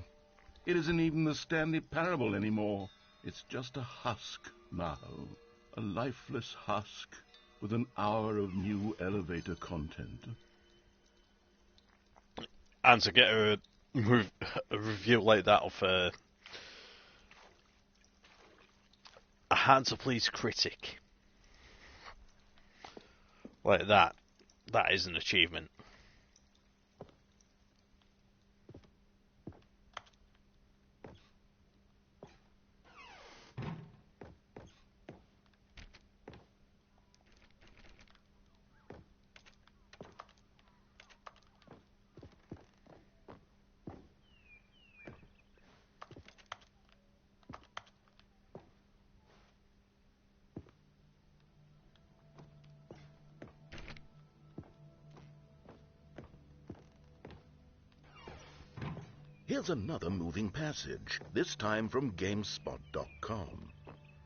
It isn't even the Stanley Parable anymore. It's just a husk now. A lifeless husk with an hour of new elevator content. And to get a review like that of a hard-to-please critic like that, That is an achievement. Here's another moving passage, this time from GameSpot.com.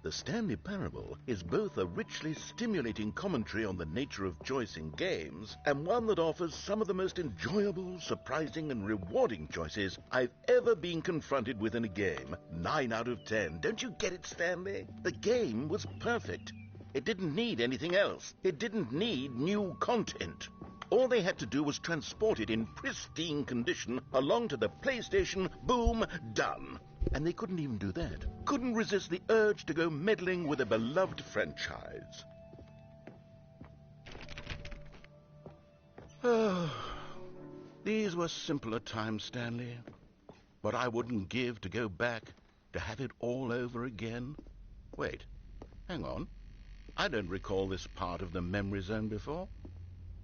The Stanley Parable is both a richly stimulating commentary on the nature of choice in games and one that offers some of the most enjoyable, surprising, and rewarding choices I've ever been confronted with in a game. 9 out of 10. Don't you get it, Stanley? The game was perfect. It didn't need anything else. It didn't need new content. All they had to do was transport it in pristine condition along to the PlayStation. Boom, done. And they couldn't even do that. Couldn't resist the urge to go meddling with a beloved franchise. Oh, these were simpler times, Stanley. What I wouldn't give to go back, to have it all over again. Wait, hang on. I don't recall this part of the memory zone before.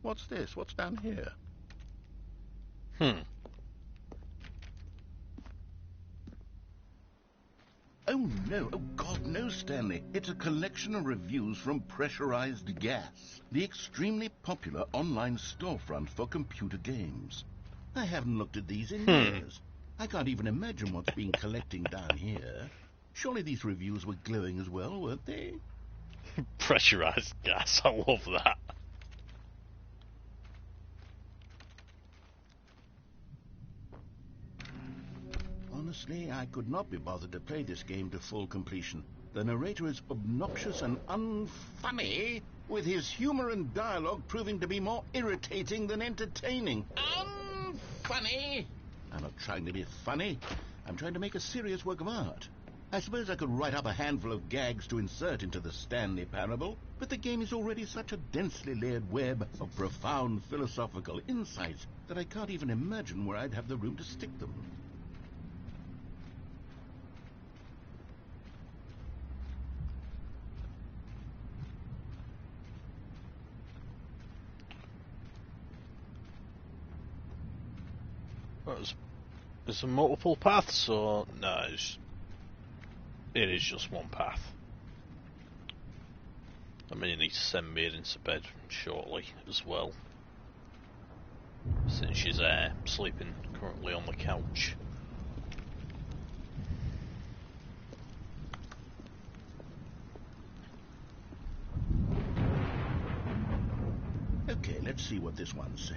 What's this? What's down here? Oh, no. Oh, God, no, Stanley. It's a collection of reviews from Pressurized Gas, the extremely popular online storefront for computer games. I haven't looked at these in years. I can't even imagine what's been collecting down here. Surely these reviews were glowing as well, weren't they? Pressurized gas, I love that. Honestly, I could not be bothered to play this game to full completion. The narrator is obnoxious and unfunny, with his humor and dialogue proving to be more irritating than entertaining. Unfunny? I'm not trying to be funny. I'm trying to make a serious work of art. I suppose I could write up a handful of gags to insert into the Stanley Parable, but the game is already such a densely layered web of profound philosophical insights that I can't even imagine where I'd have the room to stick them. Is there multiple paths, or no? It is just one path. I mean, you need to send Mia into bed shortly as well, since she's sleeping currently on the couch. Okay, let's see what this one says.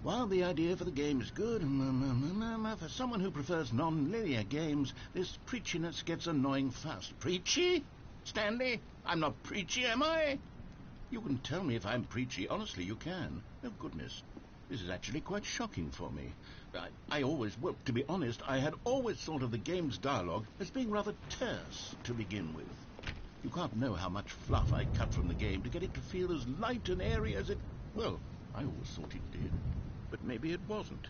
While the idea for the game is good, for someone who prefers non-linear games, this preachiness gets annoying fast. Preachy? Stanley, I'm not preachy, am I? You can tell me if I'm preachy. Honestly, you can. Oh, goodness. This is actually quite shocking for me. Well, to be honest, I had always thought of the game's dialogue as being rather terse to begin with. You can't know how much fluff I cut from the game to get it to feel as light and airy as it... Well, I always thought it did. But maybe it wasn't.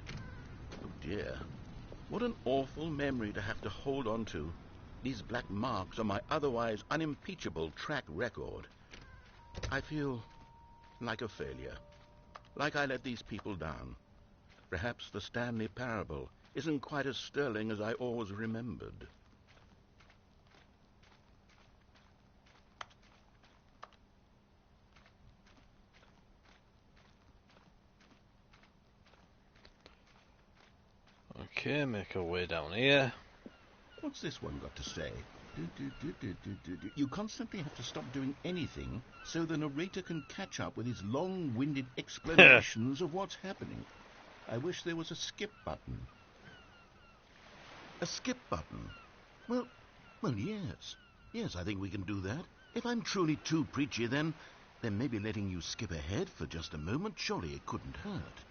Oh dear. What an awful memory to have to hold on to. These black marks on my otherwise unimpeachable track record. I feel like a failure. Like I let these people down. Perhaps the Stanley Parable isn't quite as sterling as I always remembered. Okay, make our way down here. What's this one got to say? You constantly have to stop doing anything so the narrator can catch up with his long-winded explanations of what's happening. I wish there was a skip button. A skip button? Well, yes. Yes, I think we can do that. If I'm truly too preachy, then maybe letting you skip ahead for just a moment, surely it couldn't hurt.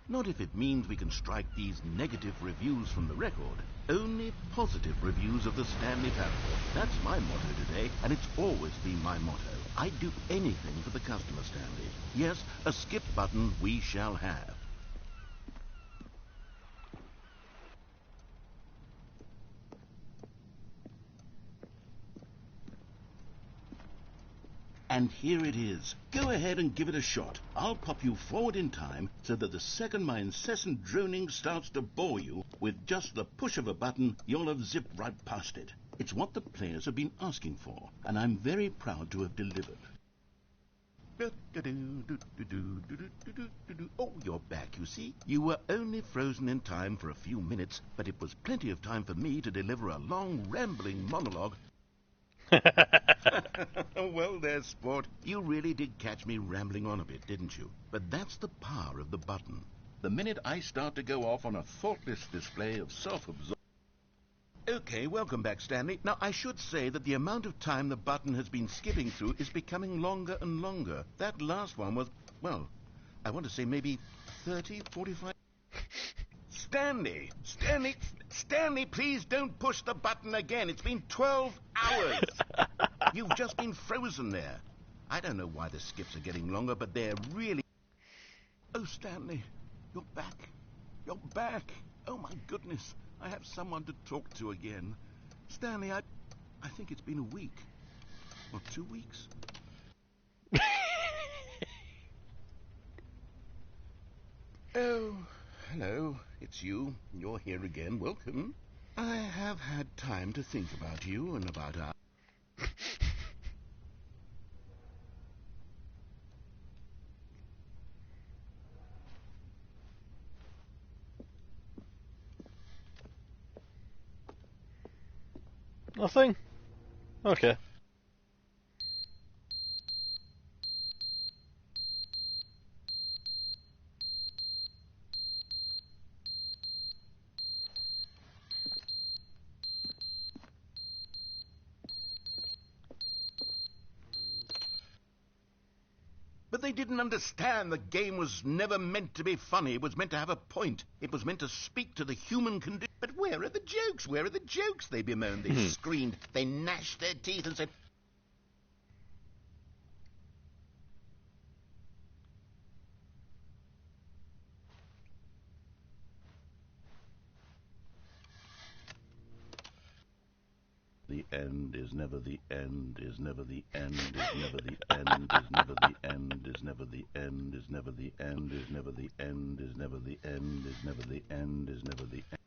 Not if it means we can strike these negative reviews from the record. Only positive reviews of the Stanley Parable. That's my motto today, and it's always been my motto. I'd do anything for the customer, Stanley. Yes, a skip button we shall have. And here it is. Go ahead and give it a shot. I'll pop you forward in time so that the second my incessant droning starts to bore you, with just the push of a button, you'll have zipped right past it. It's what the players have been asking for, and I'm very proud to have delivered. Oh, you're back, you see. You were only frozen in time for a few minutes, but it was plenty of time for me to deliver a long, rambling monologue. Well, there's sport. You really did catch me rambling on a bit, didn't you? But that's the power of the button. The minute I start to go off on a thoughtless display of self-absorption... Okay, welcome back, Stanley. Now, I should say that the amount of time the button has been skipping through is becoming longer and longer. That last one was, well, I want to say maybe 30, 45... Stanley, please don't push the button again. It's been 12 hours. You've just been frozen there. I don't know why the skips are getting longer, but they're really... Oh, Stanley, you're back. You're back. Oh, my goodness. I have someone to talk to again. Stanley, I think it's been a week. Or 2 weeks. Oh, hello. It's you. You're here again. Welcome. I have had time to think about you and about our... Nothing? Okay. But they didn't understand the game was never meant to be funny. It was meant to have a point. It was meant to speak to the human condition. But where are the jokes? Where are the jokes? They bemoaned, they screamed, they gnashed their teeth and said... The end is never the end, is never the end, is never the end, is never the end, is never the end, is never the end, is never the end, is never the end, is never the end, is never the end.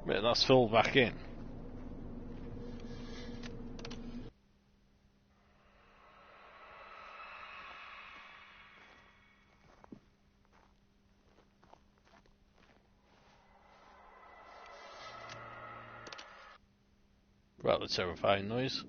Wait, that's filled back in. Rather terrifying noise.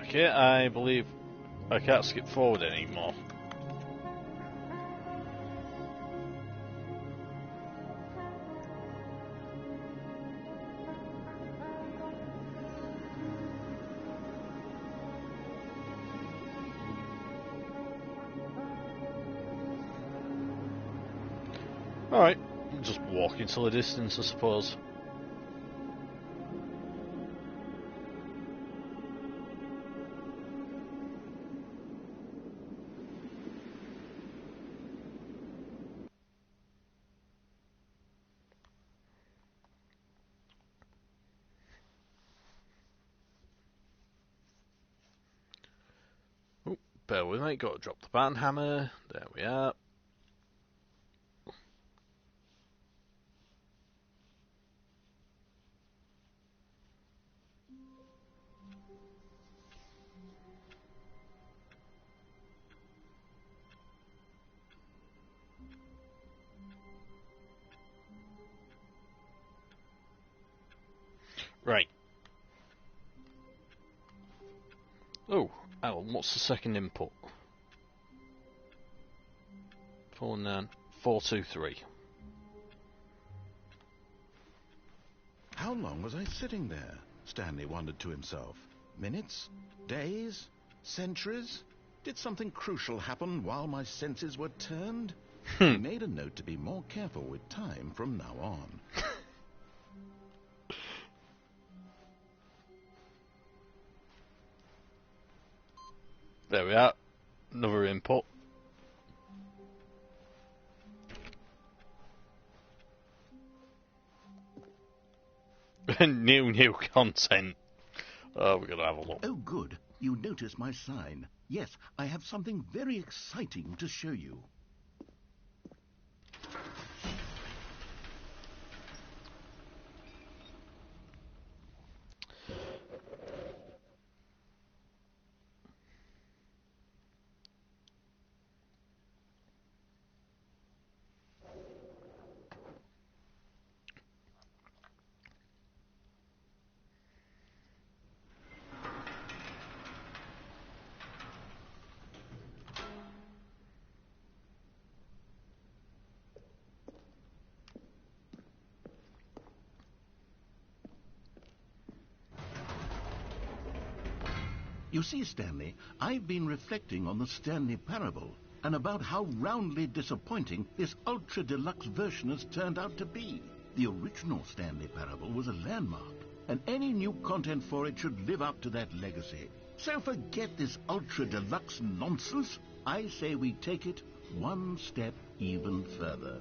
Okay, I believe I can't skip forward anymore. Alright, just walk into the distance, I suppose. bear with me, got to drop the ban hammer. There we are. Right. Oh, Alan, what's the second input? 4-9, 4-2-3. How long was I sitting there? Stanley wondered to himself. Minutes? Days? Centuries? Did something crucial happen while my senses were turned? He made a note to be more careful with time from now on. There we are. Another input. New content. Oh, we're gonna have a look. Oh, good. You notice my sign. Yes, I have something very exciting to show you. You see, Stanley, I've been reflecting on the Stanley Parable and about how roundly disappointing this Ultra Deluxe version has turned out to be. The original Stanley Parable was a landmark, and any new content for it should live up to that legacy. So forget this Ultra Deluxe nonsense. I say we take it one step even further.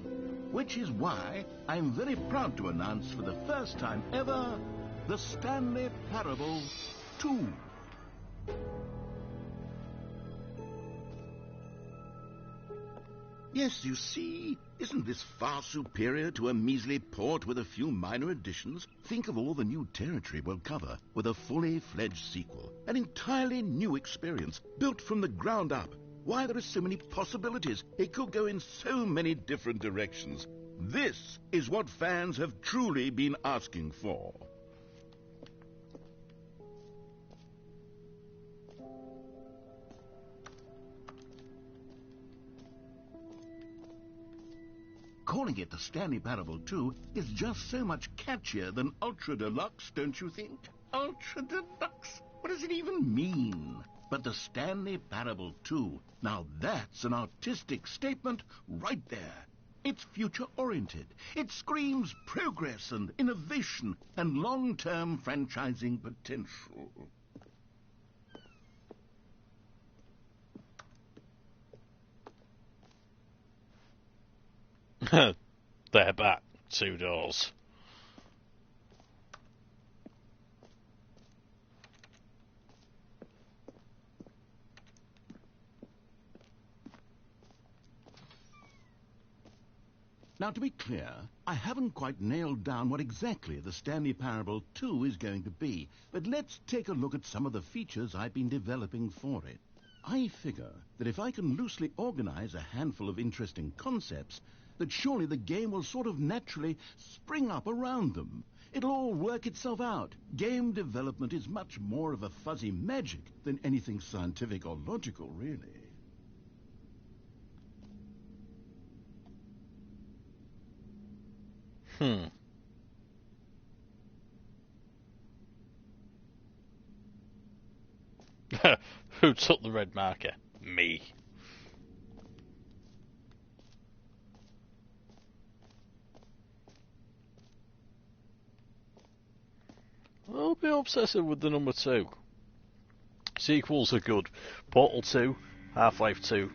Which is why I'm very proud to announce for the first time ever, the Stanley Parable 2. Yes, you see, isn't this far superior to a measly port with a few minor additions? Think of all the new territory we'll cover with a fully fledged sequel. An entirely new experience, built from the ground up. Why, there are so many possibilities. It could go in so many different directions. This is what fans have truly been asking for. Calling it the Stanley Parable 2 is just so much catchier than Ultra Deluxe, don't you think? Ultra Deluxe? What does it even mean? But the Stanley Parable 2, now that's an artistic statement right there. It's future-oriented. It screams progress and innovation and long-term franchising potential. They're back. 2 doors. Now, to be clear, I haven't quite nailed down what exactly the Stanley Parable 2 is going to be, but let's take a look at some of the features I've been developing for it. I figure that if I can loosely organize a handful of interesting concepts, that surely the game will sort of naturally spring up around them. It'll all work itself out. Game development is much more of a fuzzy magic than anything scientific or logical, really. Who took the red marker? Me. I'll be obsessive with the number 2. Sequels are good. Portal 2, Half-Life 2.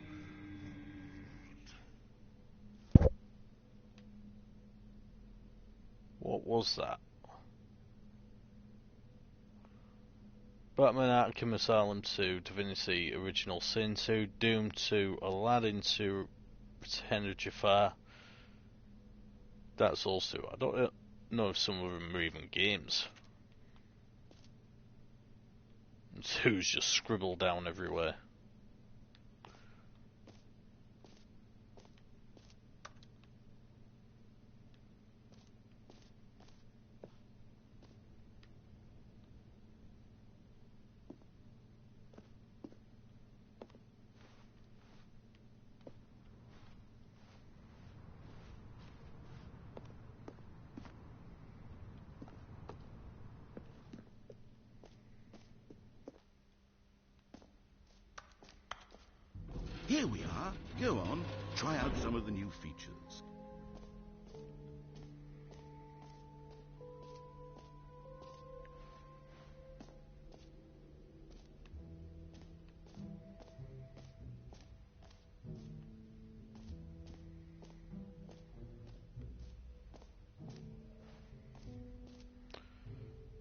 What was that? Batman Arkham Asylum 2, Divinity Original Sin 2, Doom 2, Aladdin 2, Return of Jafar. That's also, I don't know if some of them are even games. 2's just scribbled down everywhere. Here we are. Go on, try out some of the new features.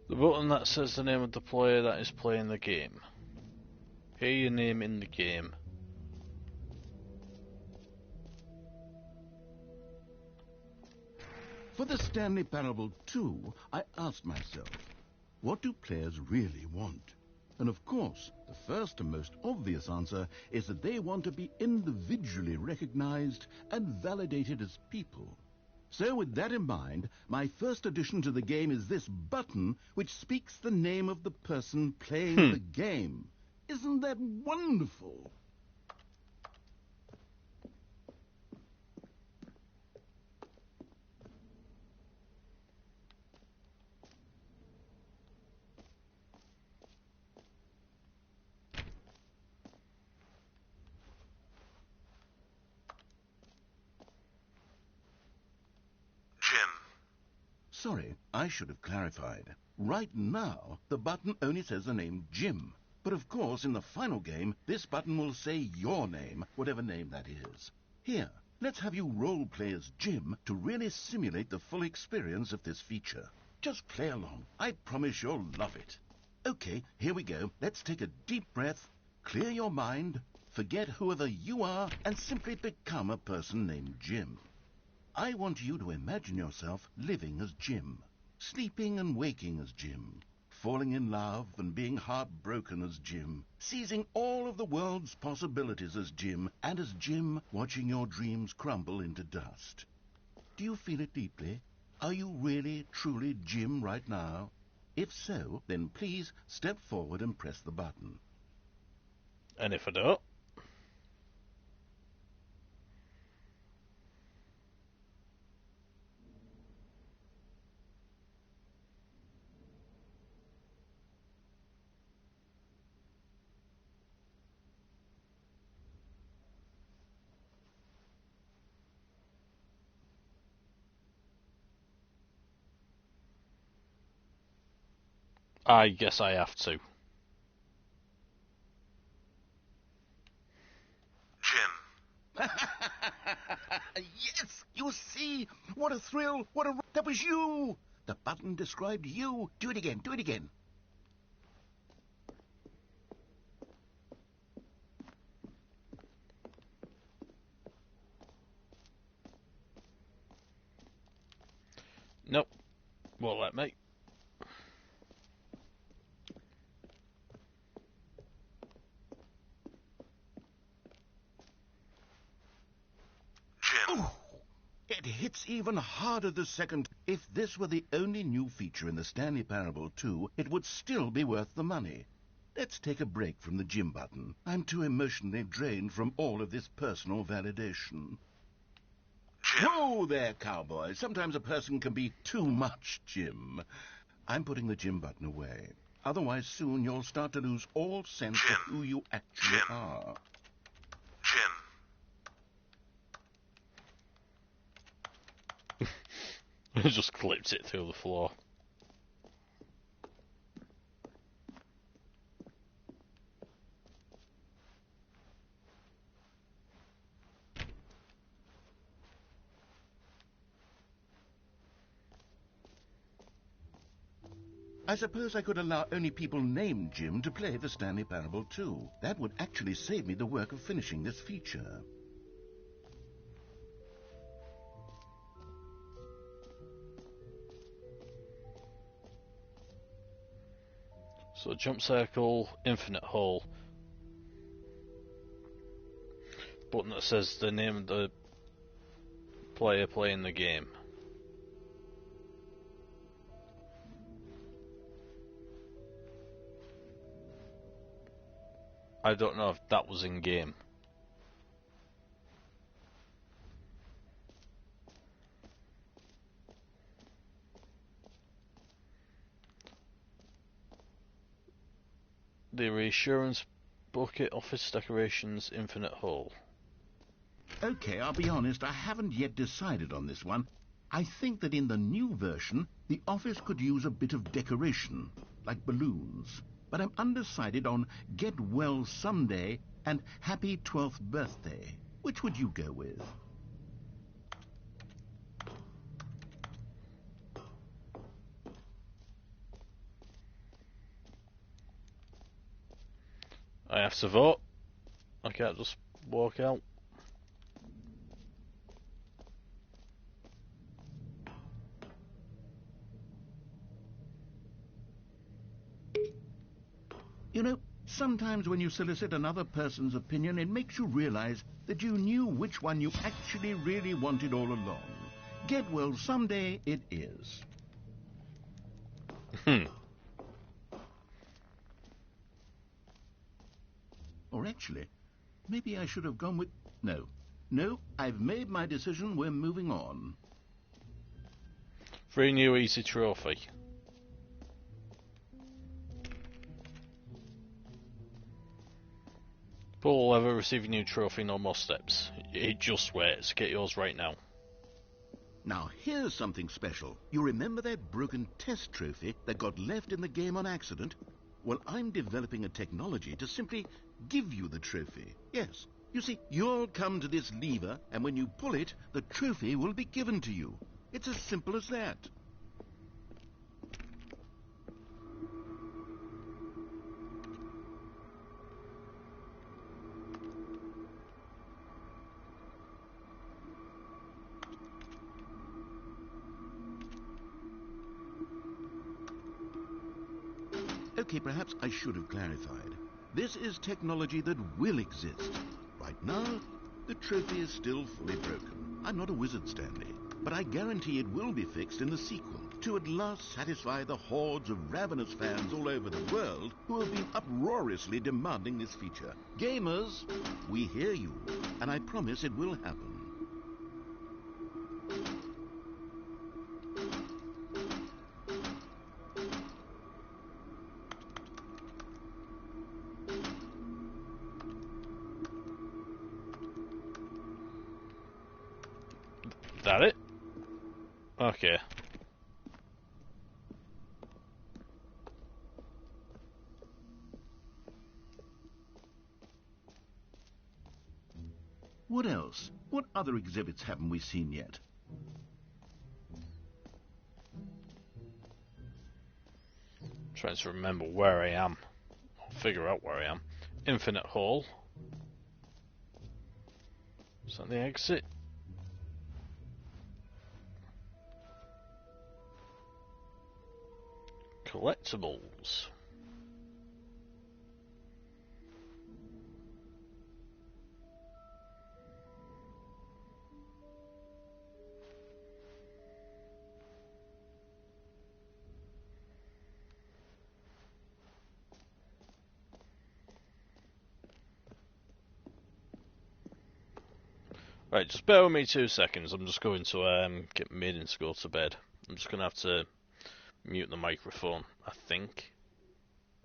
The button that says the name of the player that is playing the game. Hear your name in the game. For the Stanley Parable 2, I asked myself, what do players really want? And of course, the first and most obvious answer is that they want to be individually recognized and validated as people. So with that in mind, my first addition to the game is this button which speaks the name of the person playing the game. Isn't that wonderful? Sorry, I should have clarified. Right now, the button only says the name Jim. But of course, in the final game, this button will say your name, whatever name that is. Here, let's have you role-play as Jim to really simulate the full experience of this feature. Just play along. I promise you'll love it. Okay, here we go. Let's take a deep breath, clear your mind, forget whoever you are, and simply become a person named Jim. I want you to imagine yourself living as Jim, sleeping and waking as Jim, falling in love and being heartbroken as Jim, seizing all of the world's possibilities as Jim, and as Jim watching your dreams crumble into dust. Do you feel it deeply? Are you really, truly Jim right now? If so, then please step forward and press the button. And if I don't? I guess I have to. Jim. Yes! You see? What a thrill! What a... That was you! The button described you. Do it again. Do it again. Nope. Won't let me. Jim. Ooh, it hits even harder the second. If this were the only new feature in the Stanley Parable 2, it would still be worth the money. Let's take a break from the Jim button. I'm too emotionally drained from all of this personal validation. Jim. Whoa there, cowboy. Sometimes a person can be too much Jim. I'm putting the Jim button away. Otherwise, soon you'll start to lose all sense of who you actually are. I just clipped it through the floor. I suppose I could allow only people named Jim to play the Stanley Parable too. That would actually save me the work of finishing this feature. So jump circle, infinite hole. Button that says the name of the player playing the game. I don't know if that was in game. The Reassurance Bucket, office decorations, infinite hole. Okay, I'll be honest, I haven't yet decided on this one. I think that in the new version, the office could use a bit of decoration, like balloons. But I'm undecided on Get Well Someday and Happy 12th Birthday. Which would you go with? I have to vote. I can't just walk out. You know, sometimes when you solicit another person's opinion, it makes you realize that you knew which one you actually really wanted all along. Get Well Someday it is. Or actually, maybe I should have gone with... No, I've made my decision. We're moving on. Free new easy trophy. Pull lever, receive a new trophy, no more steps. It just waits. Get yours right now. Now, here's something special. You remember that broken test trophy that got left in the game on accident? Well, I'm developing a technology to simply give you the trophy. Yes. You see, you'll come to this lever, and when you pull it, the trophy will be given to you. It's as simple as that. Okay, perhaps I should have clarified. This is technology that will exist. Right now, the trophy is still fully broken. I'm not a wizard, Stanley, but I guarantee it will be fixed in the sequel to at last satisfy the hordes of ravenous fans all over the world who have been uproariously demanding this feature. Gamers, we hear you, and I promise it will happen. That it? Okay. What else? What other exhibits haven't we seen yet? Trying to remember where I am. I'll figure out where I am. Infinite Hall. Is that the exit? Collectibles. Right, just bear with me 2 seconds. I'm just going to get Maiden to go to bed. I'm just going to have to mute the microphone, I think.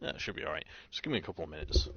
Yeah, it should be alright. Just give me a couple of minutes.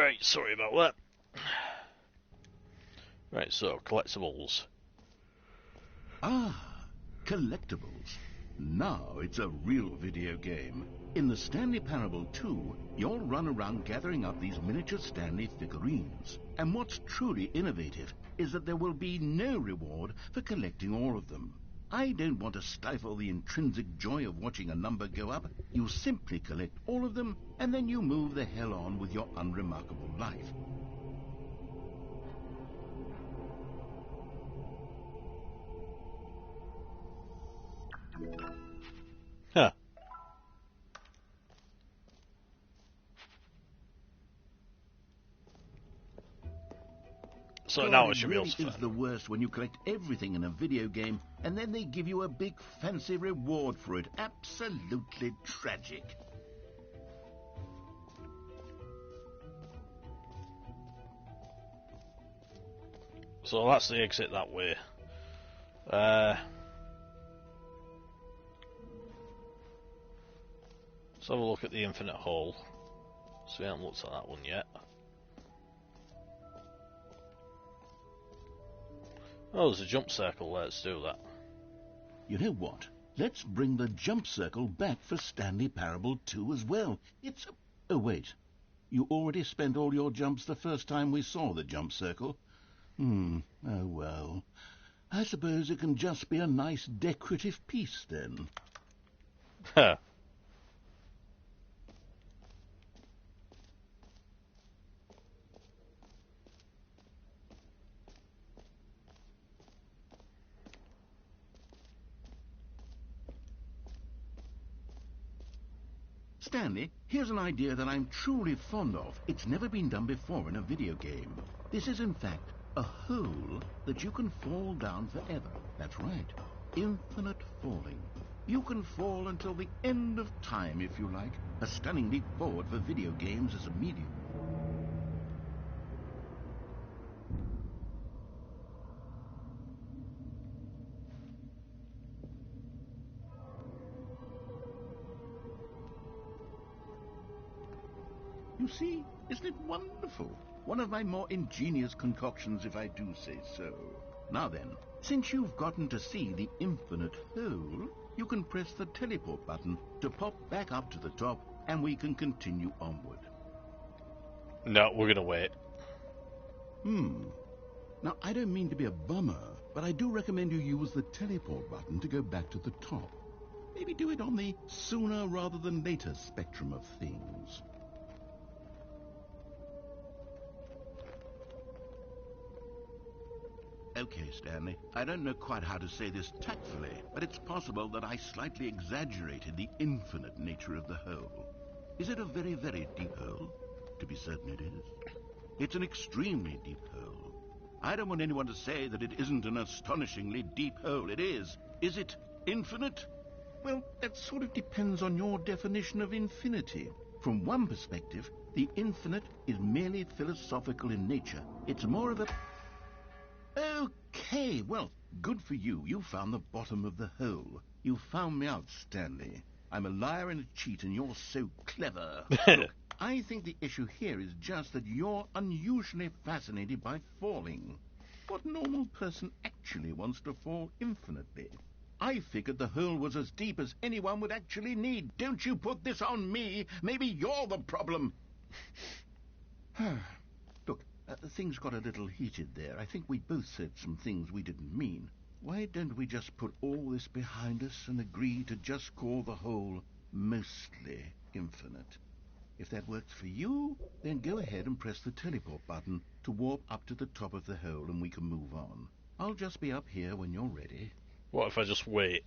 Right, sorry about that. Right, so, collectibles. Ah, collectibles. Now it's a real video game. In the Stanley Parable 2, you'll run around gathering up these miniature Stanley figurines. And what's truly innovative is that there will be no reward for collecting all of them. I don't want to stifle the intrinsic joy of watching a number go up. You simply collect all of them, and then you move the hell on with your unremarkable life. Huh. So now it's It your really meals is the worst when you collect everything in a video game and then they give you a big fancy reward for it. Absolutely tragic. So that's the exit that way. Let's have a look at the infinite hole. So we haven't looked at that one yet. Oh, there's a jump circle. Let's do that. You know what? Let's bring the jump circle back for Stanley Parable 2 as well. It's a... Oh, wait. You already spent all your jumps the first time we saw the jump circle. Oh, well. I suppose it can just be a nice decorative piece, then. Huh. Stanley, here's an idea that I'm truly fond of. It's never been done before in a video game. This is, in fact, a hole that you can fall down forever. That's right. Infinite falling. You can fall until the end of time, if you like. A stunning leap forward for video games as a medium. You see, isn't it wonderful? One of my more ingenious concoctions, if I do say so. Now then, since you've gotten to see the infinite hole, you can press the teleport button to pop back up to the top, and we can continue onward. No, we're gonna wait. Now, I don't mean to be a bummer, but I do recommend you use the teleport button to go back to the top. Maybe do it on the sooner rather than later spectrum of things. Okay, Stanley, I don't know quite how to say this tactfully, but it's possible that I slightly exaggerated the infinite nature of the hole. Is it a very, very deep hole? To be certain it is. It's an extremely deep hole. I don't want anyone to say that it isn't an astonishingly deep hole. It is. Is it infinite? Well, that sort of depends on your definition of infinity. From one perspective, the infinite is merely philosophical in nature. It's more of a... Okay, well, good for you. You found the bottom of the hole. You found me out, Stanley. I'm a liar and a cheat, and you're so clever. Look, I think the issue here is just that you're unusually fascinated by falling. What normal person actually wants to fall infinitely? I figured the hole was as deep as anyone would actually need. Don't you put this on me. Maybe you're the problem. Look, things got a little heated there. I think we both said some things we didn't mean. Why don't we just put all this behind us and agree to just call the hole mostly infinite? If that works for you, then go ahead and press the teleport button to warp up to the top of the hole and we can move on. I'll just be up here when you're ready. What if I just wait?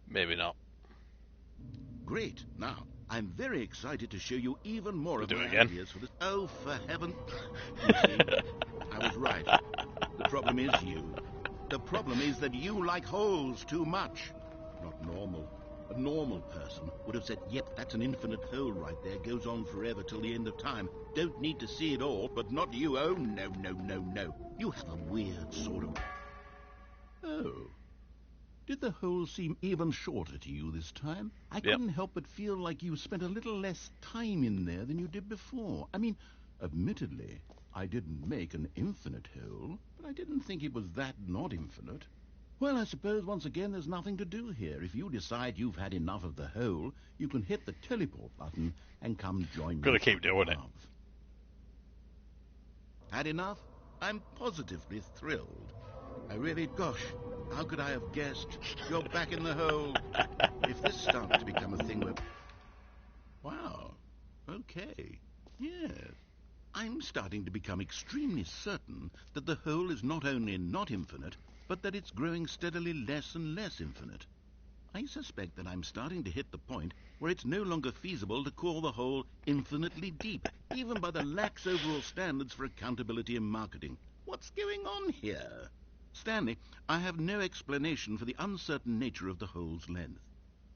Maybe not. Great. Now, I'm very excited to show you even more of Do my it again. ideas for this. Oh, for heaven. You see, I was right. The problem is you. The problem is that you like holes too much. Not normal. A normal person would have said, yep, that's an infinite hole right there. Goes on forever till the end of time. Don't need to see it all, but not you. Oh, no, no, no, no. You have a weird sort of... Oh. Did the hole seem even shorter to you this time? I couldn't help but feel like you spent a little less time in there than you did before. I mean, admittedly, I didn't make an infinite hole, but I didn't think it was that not infinite. Well, I suppose once again there's nothing to do here. If you decide you've had enough of the hole, you can hit the teleport button and come join me. Gotta keep doing it. Had enough? I'm positively thrilled. I really, gosh, how could I have guessed? You're back in the hole. If this starts to become a thing where... Wow. Okay. Yes. I'm starting to become extremely certain that the hole is not only not infinite, but that it's growing steadily less and less infinite. I suspect that I'm starting to hit the point where it's no longer feasible to call the hole infinitely deep, even by the lax overall standards for accountability and marketing. What's going on here? Stanley, I have no explanation for the uncertain nature of the hole's length.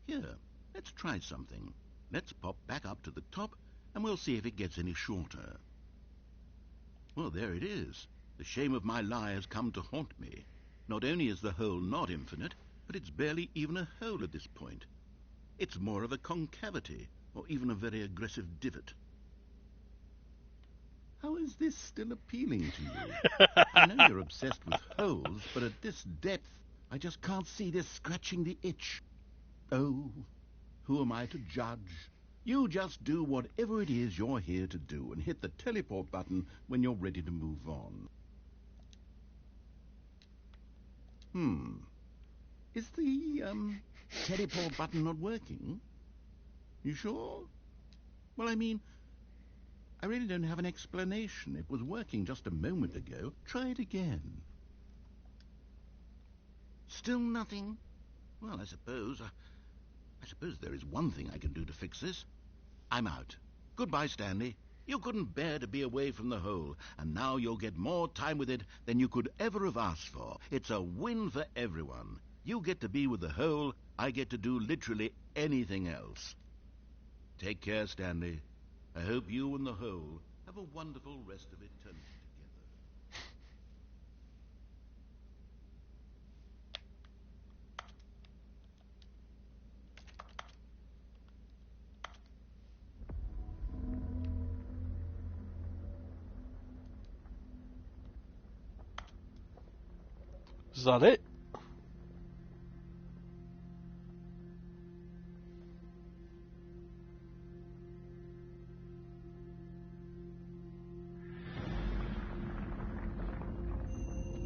Here, let's try something. Let's pop back up to the top, and we'll see if it gets any shorter. Well, there it is. The shame of my lie has come to haunt me. Not only is the hole not infinite, but it's barely even a hole at this point. It's more of a concavity, or even a very aggressive divot. How is this still appealing to you? I know you're obsessed with holes, but at this depth, I just can't see this scratching the itch. Oh, who am I to judge? You just do whatever it is you're here to do and hit the teleport button when you're ready to move on. Is the, teleport button not working? You sure? Well, I mean, I really don't have an explanation. It was working just a moment ago. Try it again. Still nothing? Well, I suppose there is one thing I can do to fix this. I'm out. Goodbye, Stanley. You couldn't bear to be away from the hole, and now you'll get more time with it than you could ever have asked for. It's a win for everyone. You get to be with the hole, I get to do literally anything else. Take care, Stanley. I hope you and the hole have a wonderful rest of eternity together. Is that it?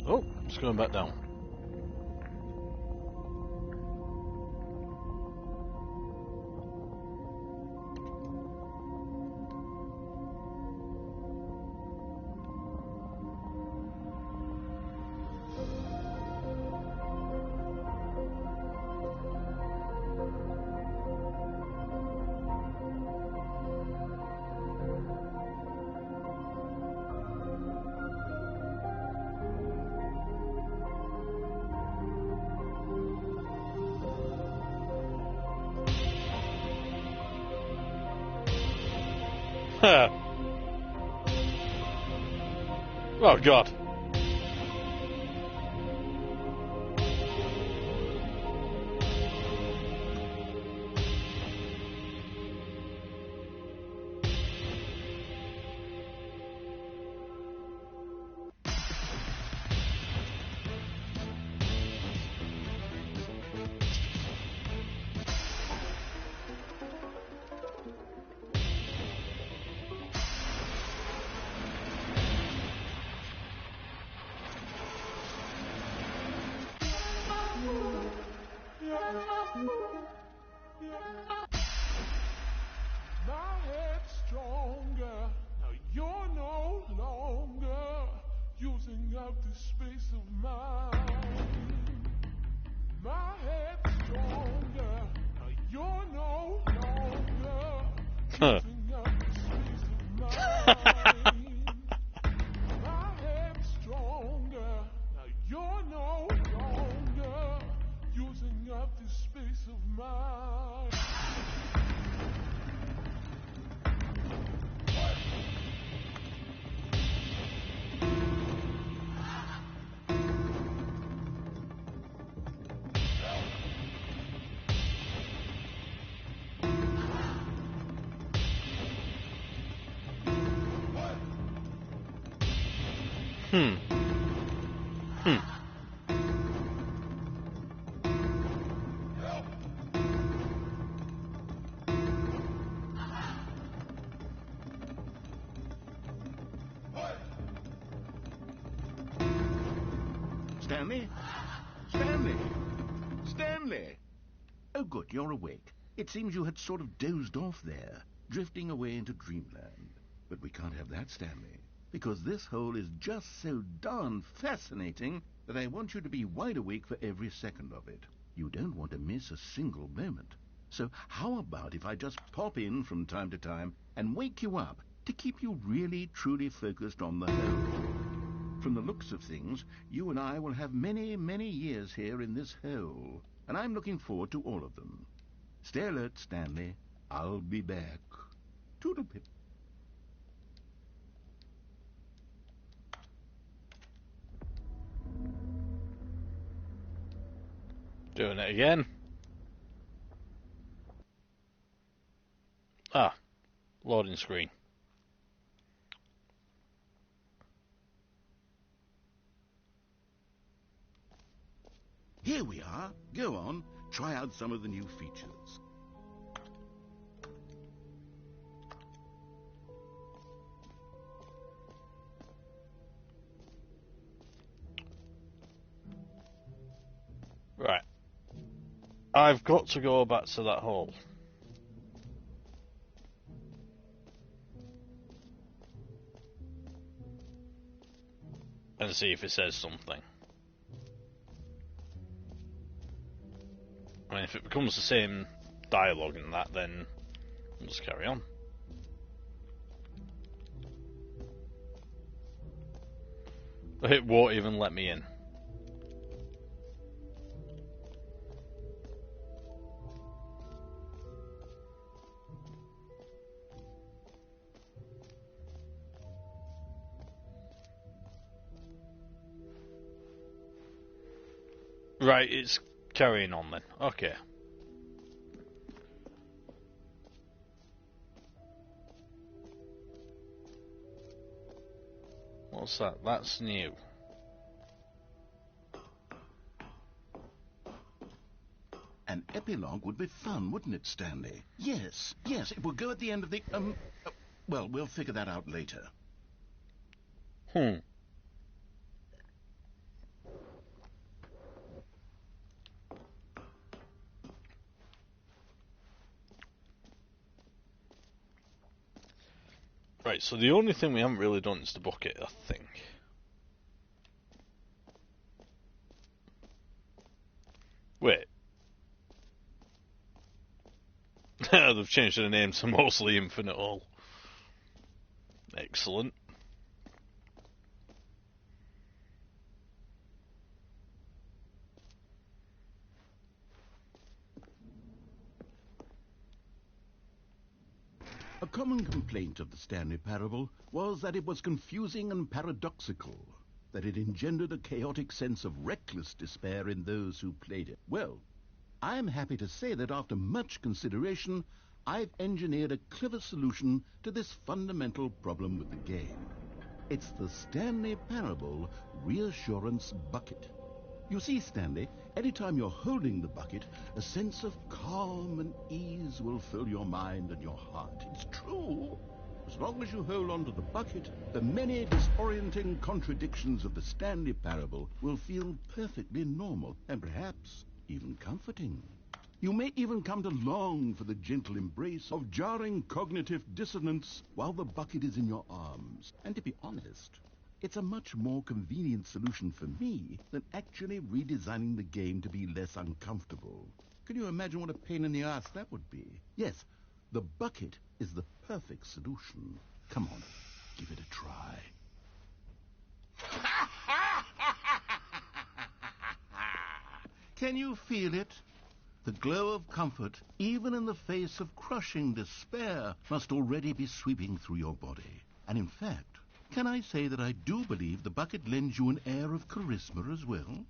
Oh, it's going back down. Oh God. My head's stronger. Now you're no longer using up the space of mine. My head's stronger. Now you're no longer Huh. Hmm. Stanley? Stanley? Stanley! Oh, good, you're awake. It seems you had sort of dozed off there, drifting away into dreamland. But we can't have that, Stanley, because this hole is just so darn fascinating that I want you to be wide awake for every second of it. You don't want to miss a single moment. So how about if I just pop in from time to time and wake you up to keep you really, truly focused on the hole? From the looks of things, you and I will have many, many years here in this hole, and I'm looking forward to all of them. Stay alert, Stanley. I'll be back. Toodle-pip. Doing it again. Ah, loading screen. Here we are. Go on. Try out some of the new features. Right. I've got to go back to that hole. And see if it says something. I mean, if it becomes the same dialogue in that, then we'll just carry on. It won't even let me in. Right, it's carrying on then. Okay. What's that? That's new. An epilogue would be fun, wouldn't it, Stanley? Yes, yes, it will go at the end of the, well, we'll figure that out later. Right, so the only thing we haven't really done is the bucket, I think. Wait. They've changed the name to mostly Infinite Hole. Excellent. A common complaint of the Stanley Parable was that it was confusing and paradoxical, that it engendered a chaotic sense of reckless despair in those who played it. Well, I'm happy to say that after much consideration, I've engineered a clever solution to this fundamental problem with the game. It's the Stanley Parable Reassurance Bucket. You see, Stanley, anytime you're holding the bucket, a sense of calm and ease will fill your mind and your heart. It's true. As long as you hold on to the bucket, the many disorienting contradictions of the Stanley Parable will feel perfectly normal and perhaps even comforting. You may even come to long for the gentle embrace of jarring cognitive dissonance while the bucket is in your arms. And to be honest, it's a much more convenient solution for me than actually redesigning the game to be less uncomfortable. Can you imagine what a pain in the ass that would be? Yes, the bucket is the perfect solution. Come on, give it a try. Can you feel it? The glow of comfort, even in the face of crushing despair, must already be sweeping through your body. And in fact, can I say that I do believe the bucket lends you an air of charisma as well?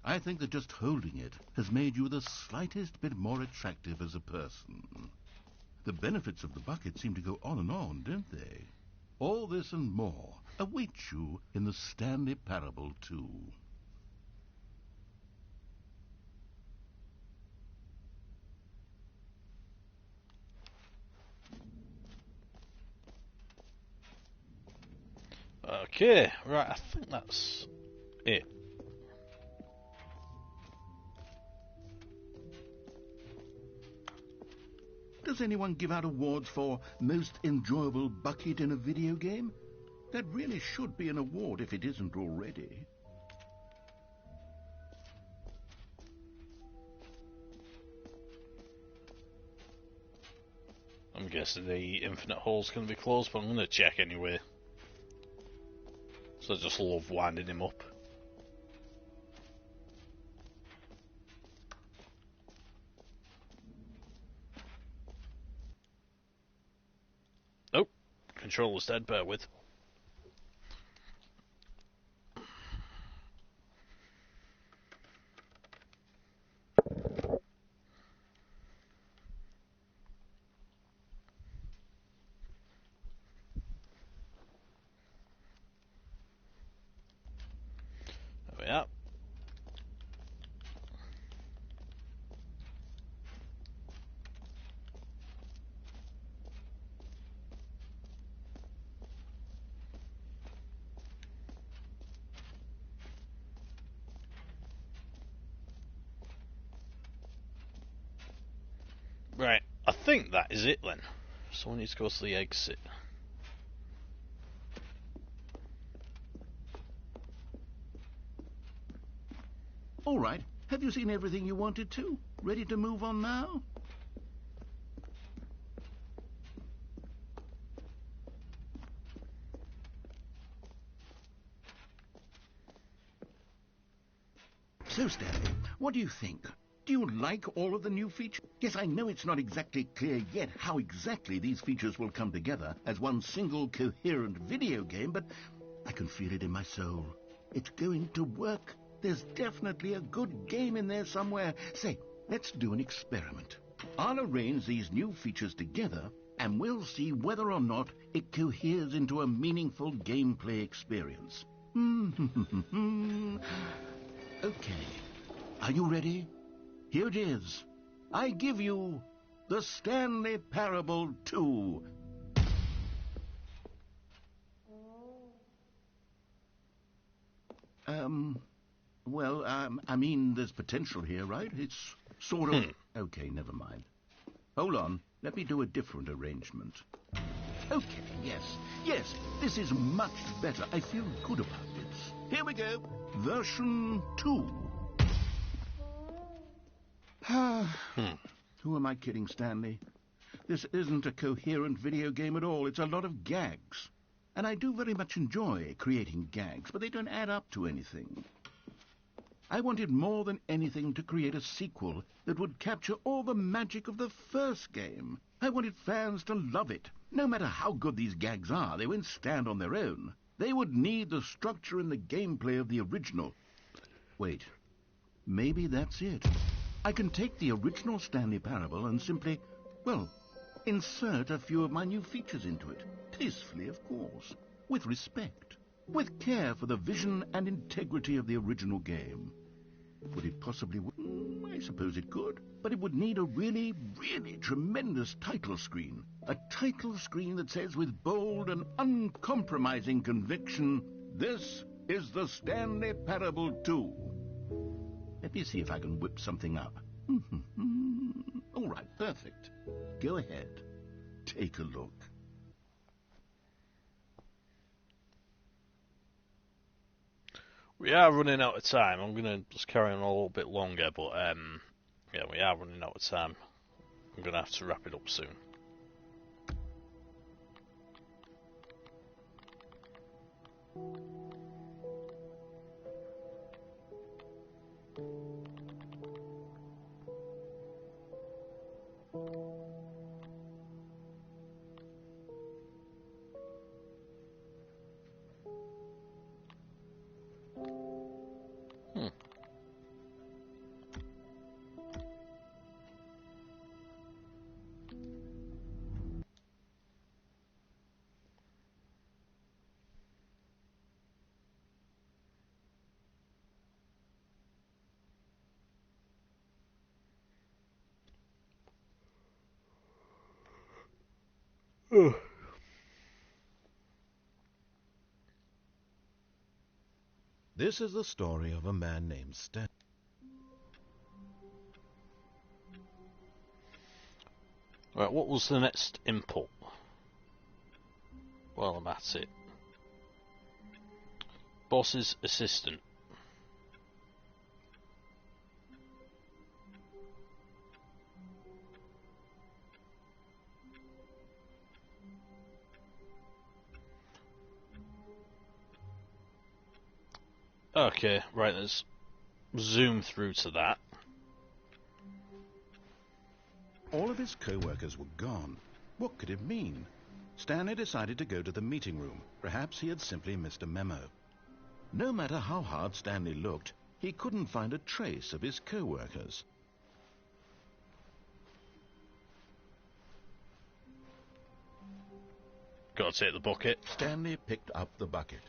I think that just holding it has made you the slightest bit more attractive as a person. The benefits of the bucket seem to go on, don't they? All this and more await you in the Stanley Parable 2. Okay, right, I think that's it. Does anyone give out awards for most enjoyable bucket in a video game? That really should be an award if it isn't already. I'm guessing the infinite hole's going to be closed, but I'm going to check anyway. So I just love winding him up. Oh, controller's dead, bear with. There we are. Right, I think that is it then. So we need to go to the exit. All right, have you seen everything you wanted to? Ready to move on now? So, Stanley, what do you think? Do you like all of the new features? Yes, I know it's not exactly clear yet how exactly these features will come together as one single coherent video game, but I can feel it in my soul. It's going to work. There's definitely a good game in there somewhere. Say, let's do an experiment. I'll arrange these new features together, and we'll see whether or not it coheres into a meaningful gameplay experience. Okay. Are you ready? Here it is. I give you the Stanley Parable 2. I mean, there's potential here, right? It's sort of... Okay, never mind. Hold on. Let me do a different arrangement. Okay, yes, this is much better. I feel good about it. Here we go. Version 2. Who am I kidding, Stanley? This isn't a coherent video game at all. It's a lot of gags. And I do very much enjoy creating gags, but they don't add up to anything. I wanted more than anything to create a sequel that would capture all the magic of the first game. I wanted fans to love it. No matter how good these gags are, they won't stand on their own. They would need the structure and the gameplay of the original. Wait, maybe that's it. I can take the original Stanley Parable and simply, well, insert a few of my new features into it. Tastefully, of course. With respect. With care for the vision and integrity of the original game. Would it possibly... I suppose it could. But it would need a really, really tremendous title screen. A title screen that says with bold and uncompromising conviction, "This is the Stanley Parable 2. Let me see if I can whip something up. All right, perfect. Go ahead. Take a look. We are running out of time. I'm going to just carry on a little bit longer, but yeah, we are running out of time. I'm going to have to wrap it up soon. This is the story of a man named Stan. Right, what was the next input? Well, I'm at it. Boss's assistant. Okay, right, let's zoom through to that. All of his co-workers were gone. What could it mean? Stanley decided to go to the meeting room. Perhaps he had simply missed a memo. No matter how hard Stanley looked, he couldn't find a trace of his co-workers. Gotta take the bucket. Stanley picked up the bucket.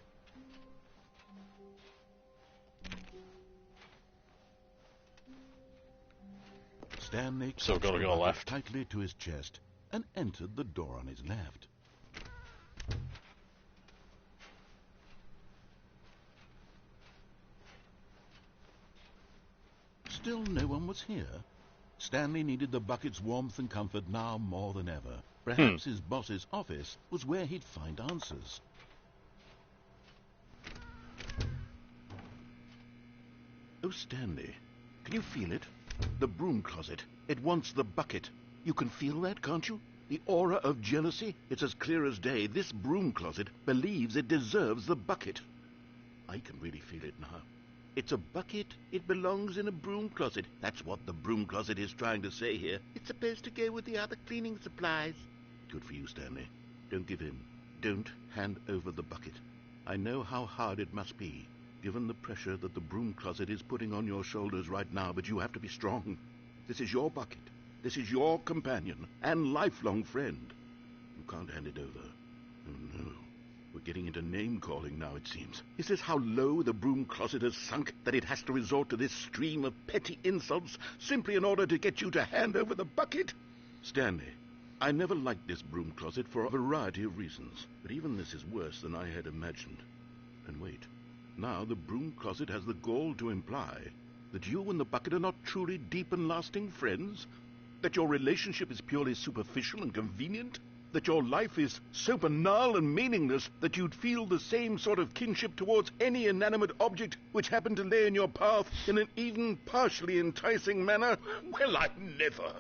Stanley So gotta go left. tightly to his chest and entered the door on his left. Still no one was here. Stanley needed the bucket's warmth and comfort now more than ever. Perhaps his boss's office was where he'd find answers. Oh, Stanley, can you feel it? The broom closet. It wants the bucket. You can feel that, can't you? The aura of jealousy. It's as clear as day. This broom closet believes it deserves the bucket. I can really feel it now. It's a bucket. It belongs in a broom closet. That's what the broom closet is trying to say here. It's supposed to go with the other cleaning supplies. Good for you, Stanley. Don't give in. Don't hand over the bucket. I know how hard it must be, given the pressure that the broom closet is putting on your shoulders right now, but you have to be strong. This is your bucket. This is your companion and lifelong friend. You can't hand it over. Oh, no. We're getting into name-calling now, it seems. Is this how low the broom closet has sunk, that it has to resort to this stream of petty insults simply in order to get you to hand over the bucket? Stanley, I never liked this broom closet for a variety of reasons, but even this is worse than I had imagined. And wait, now the broom closet has the gall to imply that you and the bucket are not truly deep and lasting friends? That your relationship is purely superficial and convenient? That your life is so banal and meaningless that you'd feel the same sort of kinship towards any inanimate object which happened to lay in your path in an even partially enticing manner? Well, I never.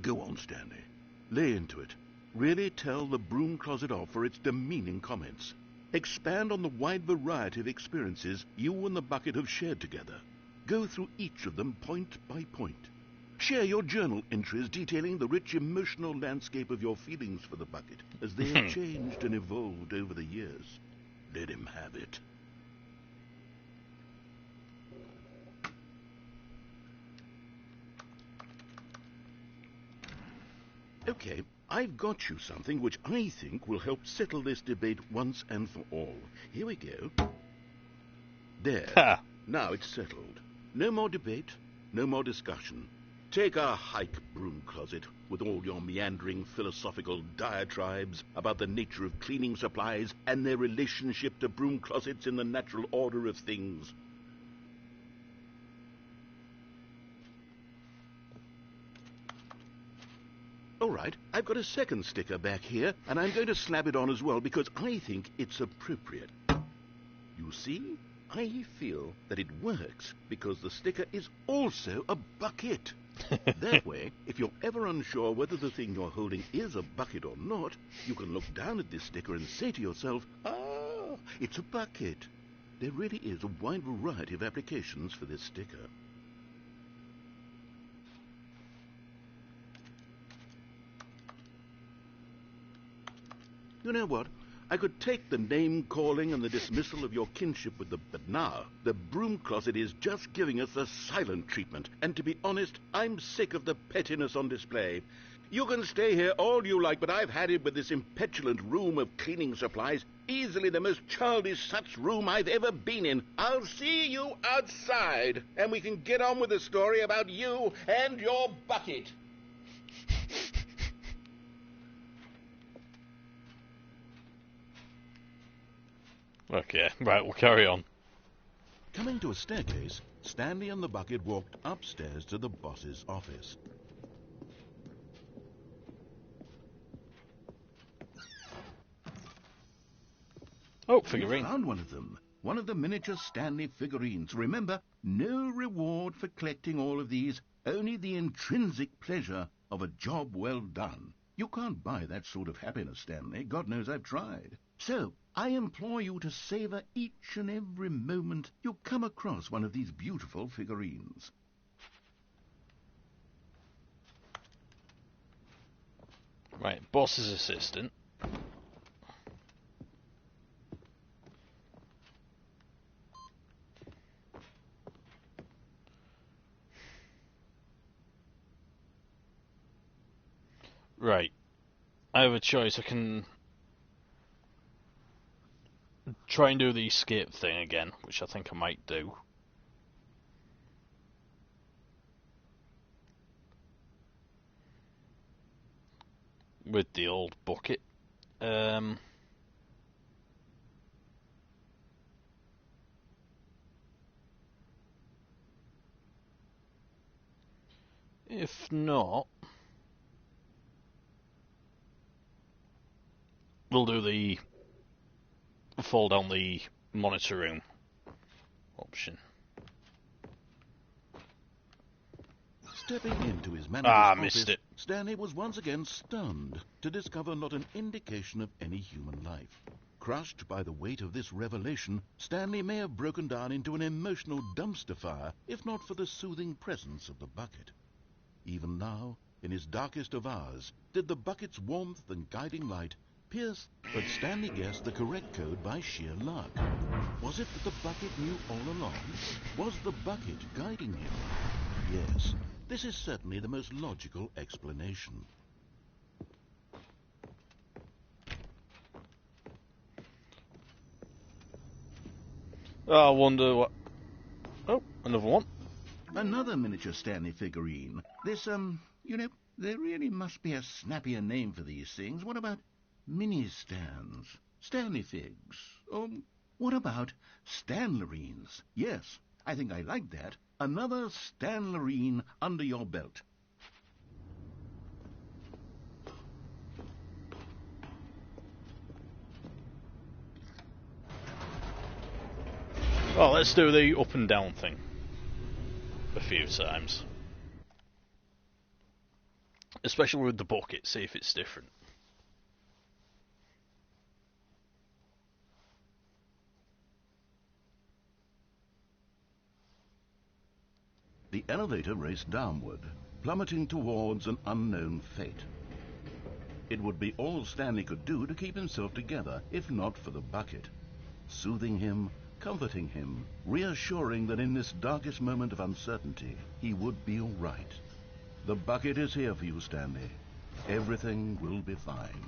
Go on, Stanley. Lay into it. Really tell the broom closet off for its demeaning comments. Expand on the wide variety of experiences you and the bucket have shared together. Go through each of them point by point. Share your journal entries detailing the rich emotional landscape of your feelings for the bucket as they have changed and evolved over the years. Let him have it. Okay, I've got you something which I think will help settle this debate once and for all. Here we go. There. Ha. Now it's settled. No more debate, no more discussion. Take a hike, broom closet, with all your meandering philosophical diatribes about the nature of cleaning supplies and their relationship to broom closets in the natural order of things. All right, I've got a second sticker back here, and I'm going to slap it on as well because I think it's appropriate. You see, I feel that it works because the sticker is also a bucket. That way, if you're ever unsure whether the thing you're holding is a bucket or not, you can look down at this sticker and say to yourself, ah, it's a bucket. There really is a wide variety of applications for this sticker. You know what? I could take the name-calling and the dismissal of your kinship with the... But now, the broom closet is just giving us the silent treatment. And to be honest, I'm sick of the pettiness on display. You can stay here all you like, but I've had it with this impetulant room of cleaning supplies. Easily the most childish such room I've ever been in. I'll see you outside, and we can get on with the story about you and your bucket. Okay, right, we'll carry on. Coming to a staircase, Stanley and the bucket walked upstairs to the boss's office. Oh, You figurine. found one of them. One of the miniature Stanley figurines. Remember, no reward for collecting all of these, only the intrinsic pleasure of a job well done. You can't buy that sort of happiness, Stanley. God knows I've tried. So, I implore you to savor each and every moment you come across one of these beautiful figurines. Right, boss's assistant. Right, I have a choice. I can try and do the escape thing again, which I think I might do. With the old bucket. If not, we'll do the fall down the monitor room option. Stepping into his manager's office, missed it. Stanley was once again stunned to discover not an indication of any human life. Crushed by the weight of this revelation, Stanley may have broken down into an emotional dumpster fire if not for the soothing presence of the bucket. Even now, in his darkest of hours, did the bucket's warmth and guiding light pierce, but Stanley guessed the correct code by sheer luck. Was it that the bucket knew all along? Was the bucket guiding him? Yes, this is certainly the most logical explanation. I wonder what... Oh, another one. Another miniature Stanley figurine. This, there really must be a snappier name for these things. What about mini-stands? Stanley figs? What about Stanlerines? Yes, I think I like that. Another Stanlerine under your belt. Well, let's do the up and down thing a few times. Especially with the bucket, see if it's different. The elevator raced downward, plummeting towards an unknown fate. It would be all Stanley could do to keep himself together, if not for the bucket. Soothing him, comforting him, reassuring that in this darkest moment of uncertainty, he would be all right. The bucket is here for you, Stanley. Everything will be fine.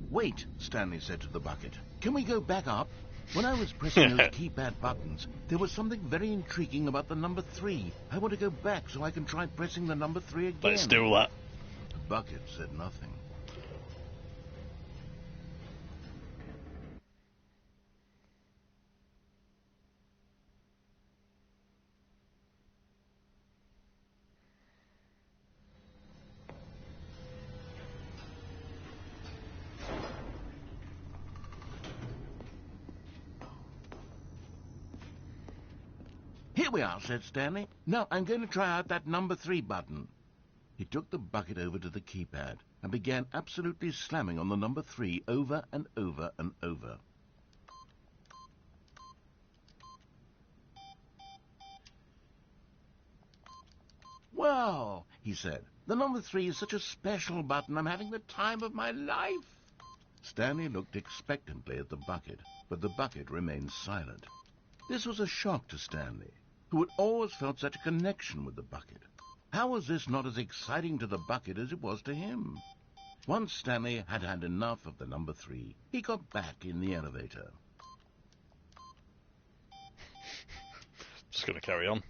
Wait, Stanley said to the bucket. Can we go back up? When I was pressing those keypad buttons, there was something very intriguing about the number 3. I want to go back so I can try pressing the number 3 again. Let's do that. The bucket said nothing. Here we are, said Stanley. Now I'm going to try out that number 3 button. He took the bucket over to the keypad and began absolutely slamming on the number 3 over and over and over. Well, he said, the number 3 is such a special button. I'm having the time of my life. Stanley looked expectantly at the bucket, but the bucket remained silent. This was a shock to Stanley, who had always felt such a connection with the bucket. How was this not as exciting to the bucket as it was to him? Once Stanley had had enough of the number 3, he got back in the elevator. Just gonna carry on.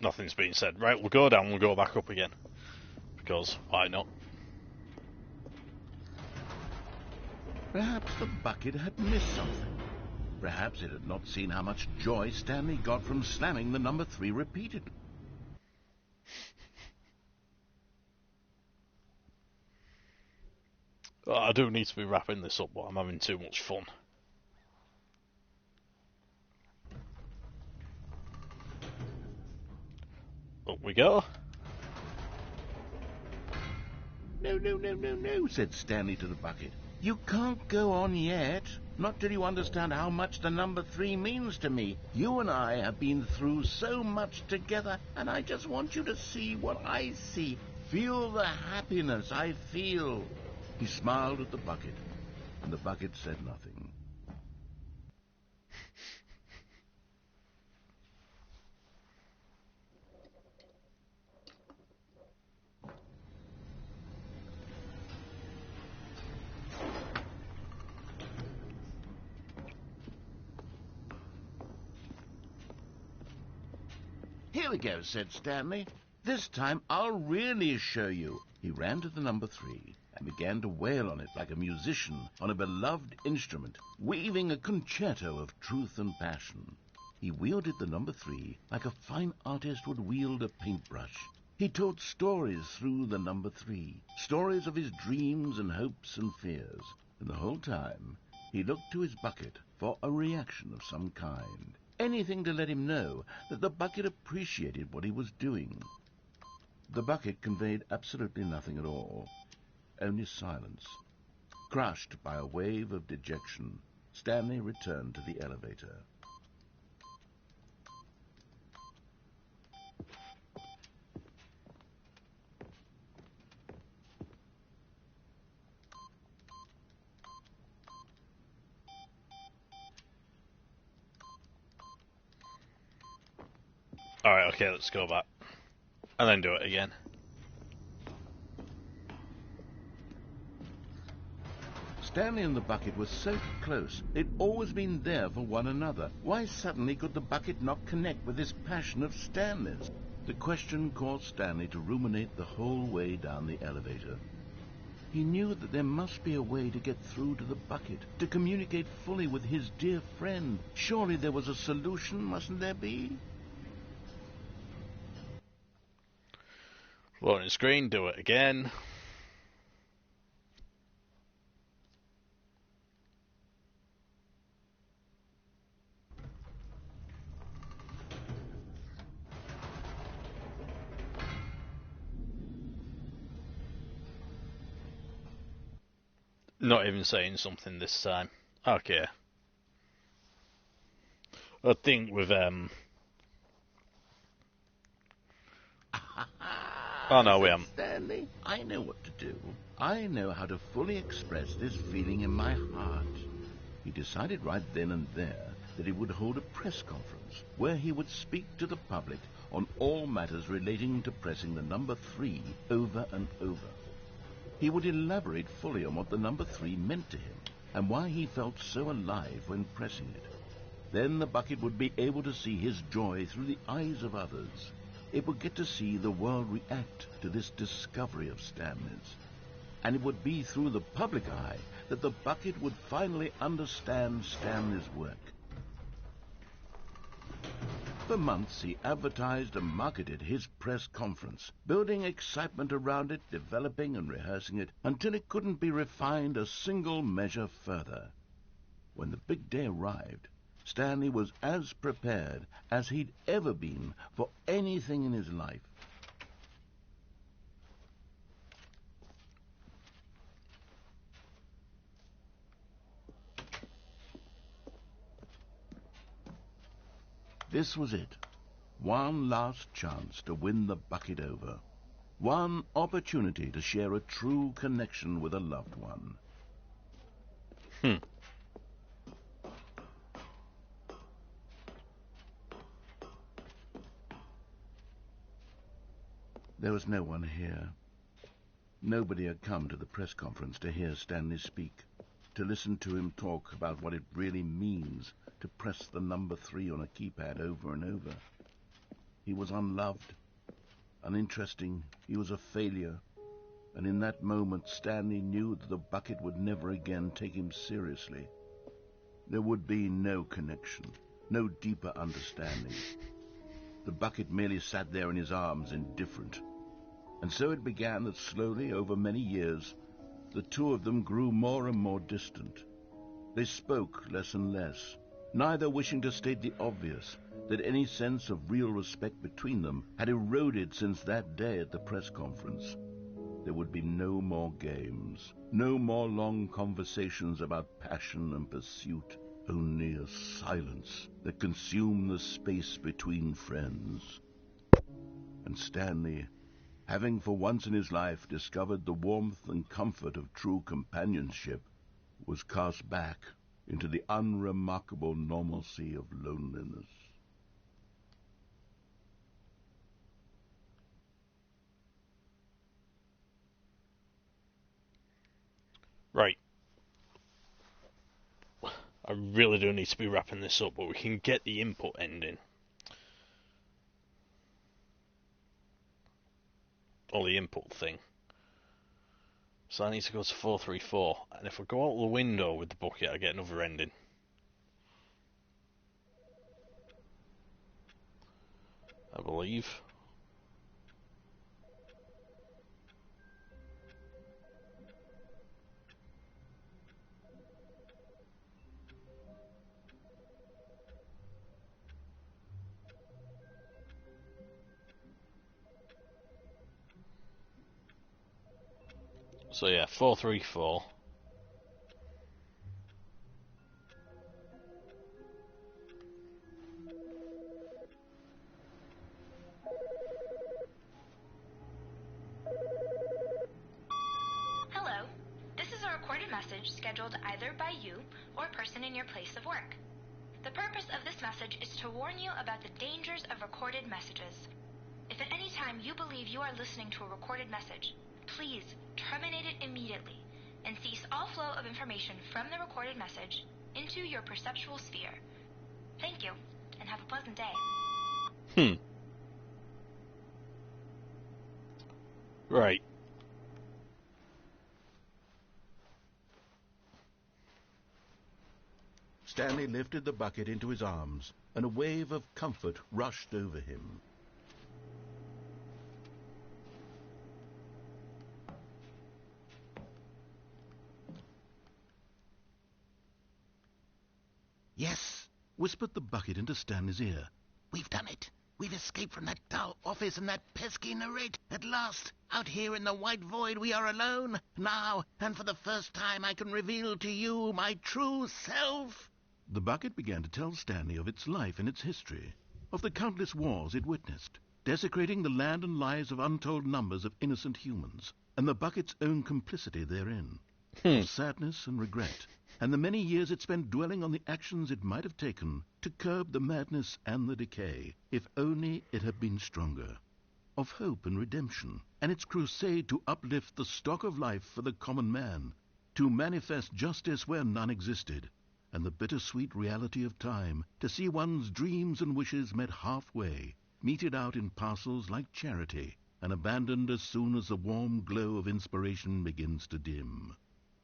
Nothing's been said. Right, we'll go down, we'll go back up again. Because, why not? Perhaps the bucket had missed something. Perhaps it had not seen how much joy Stanley got from slamming the number 3 repeatedly. Oh, I do need to be wrapping this up, but I'm having too much fun. Up we go. No, no, no, no, no, said Stanley to the bucket. You can't go on yet. Not till you understand how much the number 3 means to me. You and I have been through so much together, and I just want you to see what I see. Feel the happiness I feel. He smiled at the bucket, and the bucket said nothing. Here we go, said Stanley. This time I'll really show you. He ran to the number 3 and began to wail on it like a musician on a beloved instrument, weaving a concerto of truth and passion. He wielded the number 3 like a fine artist would wield a paintbrush. He told stories through the number 3, stories of his dreams and hopes and fears. And the whole time he looked to his bucket for a reaction of some kind. Anything to let him know that the bucket appreciated what he was doing. The bucket conveyed absolutely nothing at all, only silence. Crushed by a wave of dejection, Stanley returned to the elevator. Alright, okay, let's go back. And then do it again. Stanley and the bucket were so close. They'd always been there for one another. Why suddenly could the bucket not connect with this passion of Stanley's? The question caused Stanley to ruminate the whole way down the elevator. He knew that there must be a way to get through to the bucket, to communicate fully with his dear friend. Surely there was a solution, mustn't there be? Loading screen, do it again. Not even saying something this time. Okay. I think with Oh no, we haven't. Stanley, I know what to do. I know how to fully express this feeling in my heart. He decided right then and there that he would hold a press conference where he would speak to the public on all matters relating to pressing the number 3 over and over. He would elaborate fully on what the number 3 meant to him and why he felt so alive when pressing it. Then the bucket would be able to see his joy through the eyes of others. It would get to see the world react to this discovery of Stanley's. And it would be through the public eye that the bucket would finally understand Stanley's work. For months he advertised and marketed his press conference, building excitement around it, developing and rehearsing it, until it couldn't be refined a single measure further. When the big day arrived, Stanley was as prepared as he'd ever been for anything in his life. This was it. One last chance to win the bucket over. One opportunity to share a true connection with a loved one. There was no one here. Nobody had come to the press conference to hear Stanley speak, to listen to him talk about what it really means to press the number 3 on a keypad over and over. He was unloved, uninteresting. He was a failure. And in that moment, Stanley knew that the bucket would never again take him seriously. There would be no connection, no deeper understanding. The bucket merely sat there in his arms, indifferent. And so it began that slowly, over many years, the two of them grew more and more distant. They spoke less and less, neither wishing to state the obvious, that any sense of real respect between them had eroded since that day at the press conference. There would be no more games, no more long conversations about passion and pursuit, only a silence that consumed the space between friends. And Stanley, having for once in his life discovered the warmth and comfort of true companionship, was cast back into the unremarkable normalcy of loneliness. Right. I really do need to be wrapping this up, but we can get the input ending. Or the input thing. So I need to go to 434, and if I go out the window with the bucket, I get another ending. I believe. So yeah, 434. Hello. This is a recorded message scheduled either by you or a person in your place of work. The purpose of this message is to warn you about the dangers of recorded messages. If at any time you believe you are listening to a recorded message, please terminate it immediately and cease all flow of information from the recorded message into your perceptual sphere. Thank you, and have a pleasant day. Right. Stanley lifted the bucket into his arms, and a wave of comfort rushed over him. "Yes," whispered the bucket into Stanley's ear. "We've done it. We've escaped from that dull office and that pesky narrator. At last, out here in the white void, we are alone. Now, and for the first time, I can reveal to you my true self." The bucket began to tell Stanley of its life and its history, of the countless wars it witnessed, desecrating the land and lives of untold numbers of innocent humans, and the bucket's own complicity therein, of sadness and regret, and the many years it spent dwelling on the actions it might have taken to curb the madness and the decay, if only it had been stronger, of hope and redemption, and its crusade to uplift the stock of life for the common man, to manifest justice where none existed, and the bittersweet reality of time, to see one's dreams and wishes met halfway, meted out in parcels like charity, and abandoned as soon as the warm glow of inspiration begins to dim.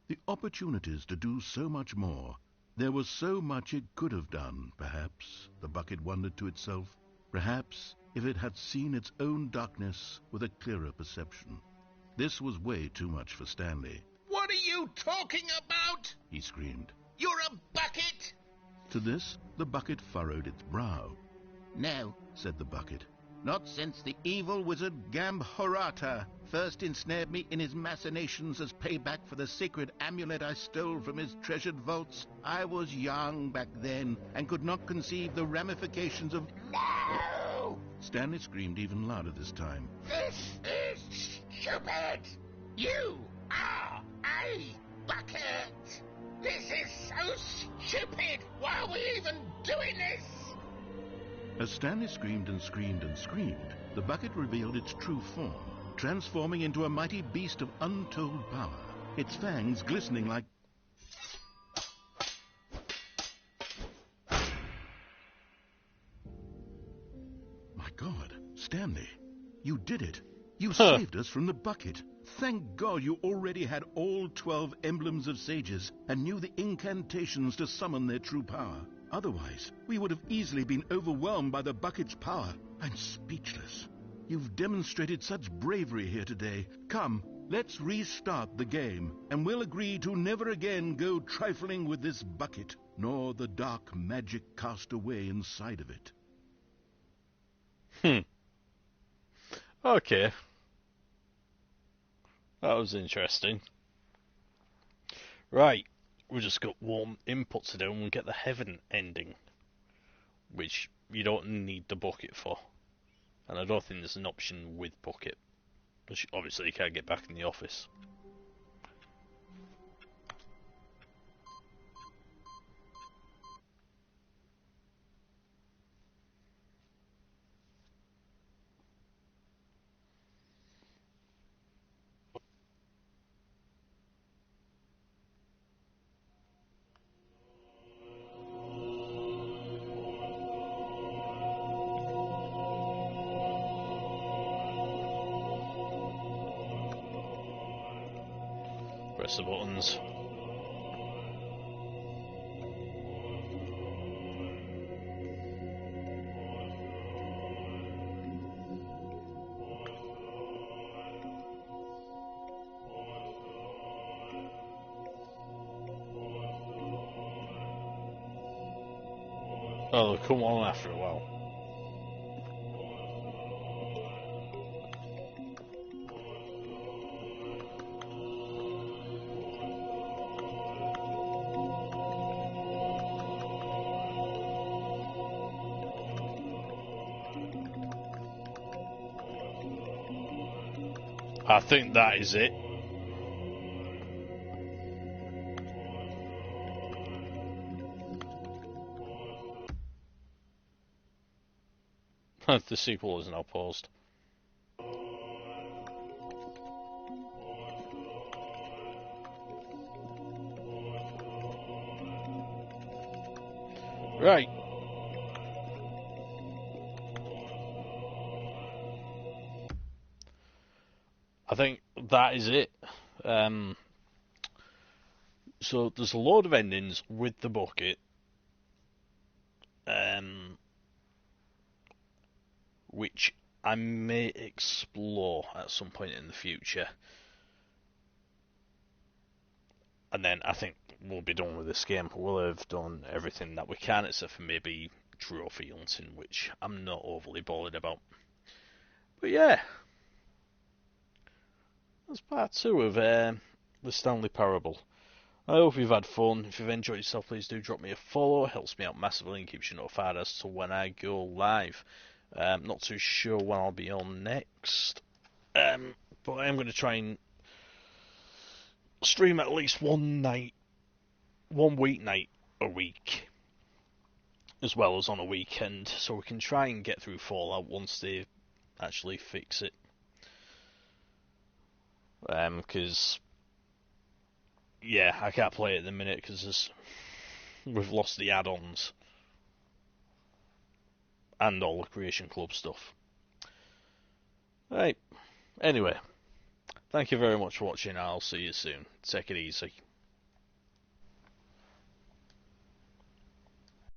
The opportunities to do so much more. There was so much it could have done, perhaps, the bucket wondered to itself. Perhaps, if it had seen its own darkness with a clearer perception. This was way too much for Stanley. What are you talking about? He screamed. You're a bucket! To this, the bucket furrowed its brow. "No," said the bucket. "Not since the evil wizard Gambhorata first ensnared me in his machinations as payback for the sacred amulet I stole from his treasured vaults. I was young back then and could not conceive the ramifications of—" No! Stanley screamed even louder this time. This is stupid! You are a bucket! This is so stupid! Why are we even doing this? As Stanley screamed and screamed and screamed, the bucket revealed its true form, transforming into a mighty beast of untold power, its fangs glistening like... My God, Stanley, you did it. You Huh. saved us from the bucket. Thank God you already had all 12 emblems of sages and knew the incantations to summon their true power. Otherwise, we would have easily been overwhelmed by the bucket's power. I'm speechless. You've demonstrated such bravery here today. Come, let's restart the game, and we'll agree to never again go trifling with this bucket, nor the dark magic cast away inside of it. Okay. That was interesting. Right, we just got one input to do and we get the heaven ending, which you don't need the bucket for. And I don't think there's an option with bucket, which obviously you can't get back in the office. Press the buttons. Oh, they'll come on after a while. I think that is it. The sequel is now paused. Right. I think that is it. So there's a load of endings with the bucket. Which I may explore at some point in the future. And then I think we'll be done with this game. We'll have done everything that we can, except for maybe trophy hunting, which I'm not overly bothered about. But yeah, that's part 2 of the Stanley Parable. I hope you've had fun. If you've enjoyed yourself, please do drop me a follow. It helps me out massively and keeps you notified as to when I go live. Not too sure when I'll be on next, but I'm going to try and stream at least one weeknight a week, as well as on a weekend, so we can try and get through Fallout once they actually fix it. Because yeah, I can't play it at the minute because we've lost the add-ons and all the Creation Club stuff. Right. Anyway, thank you very much for watching. I'll see you soon. Take it easy.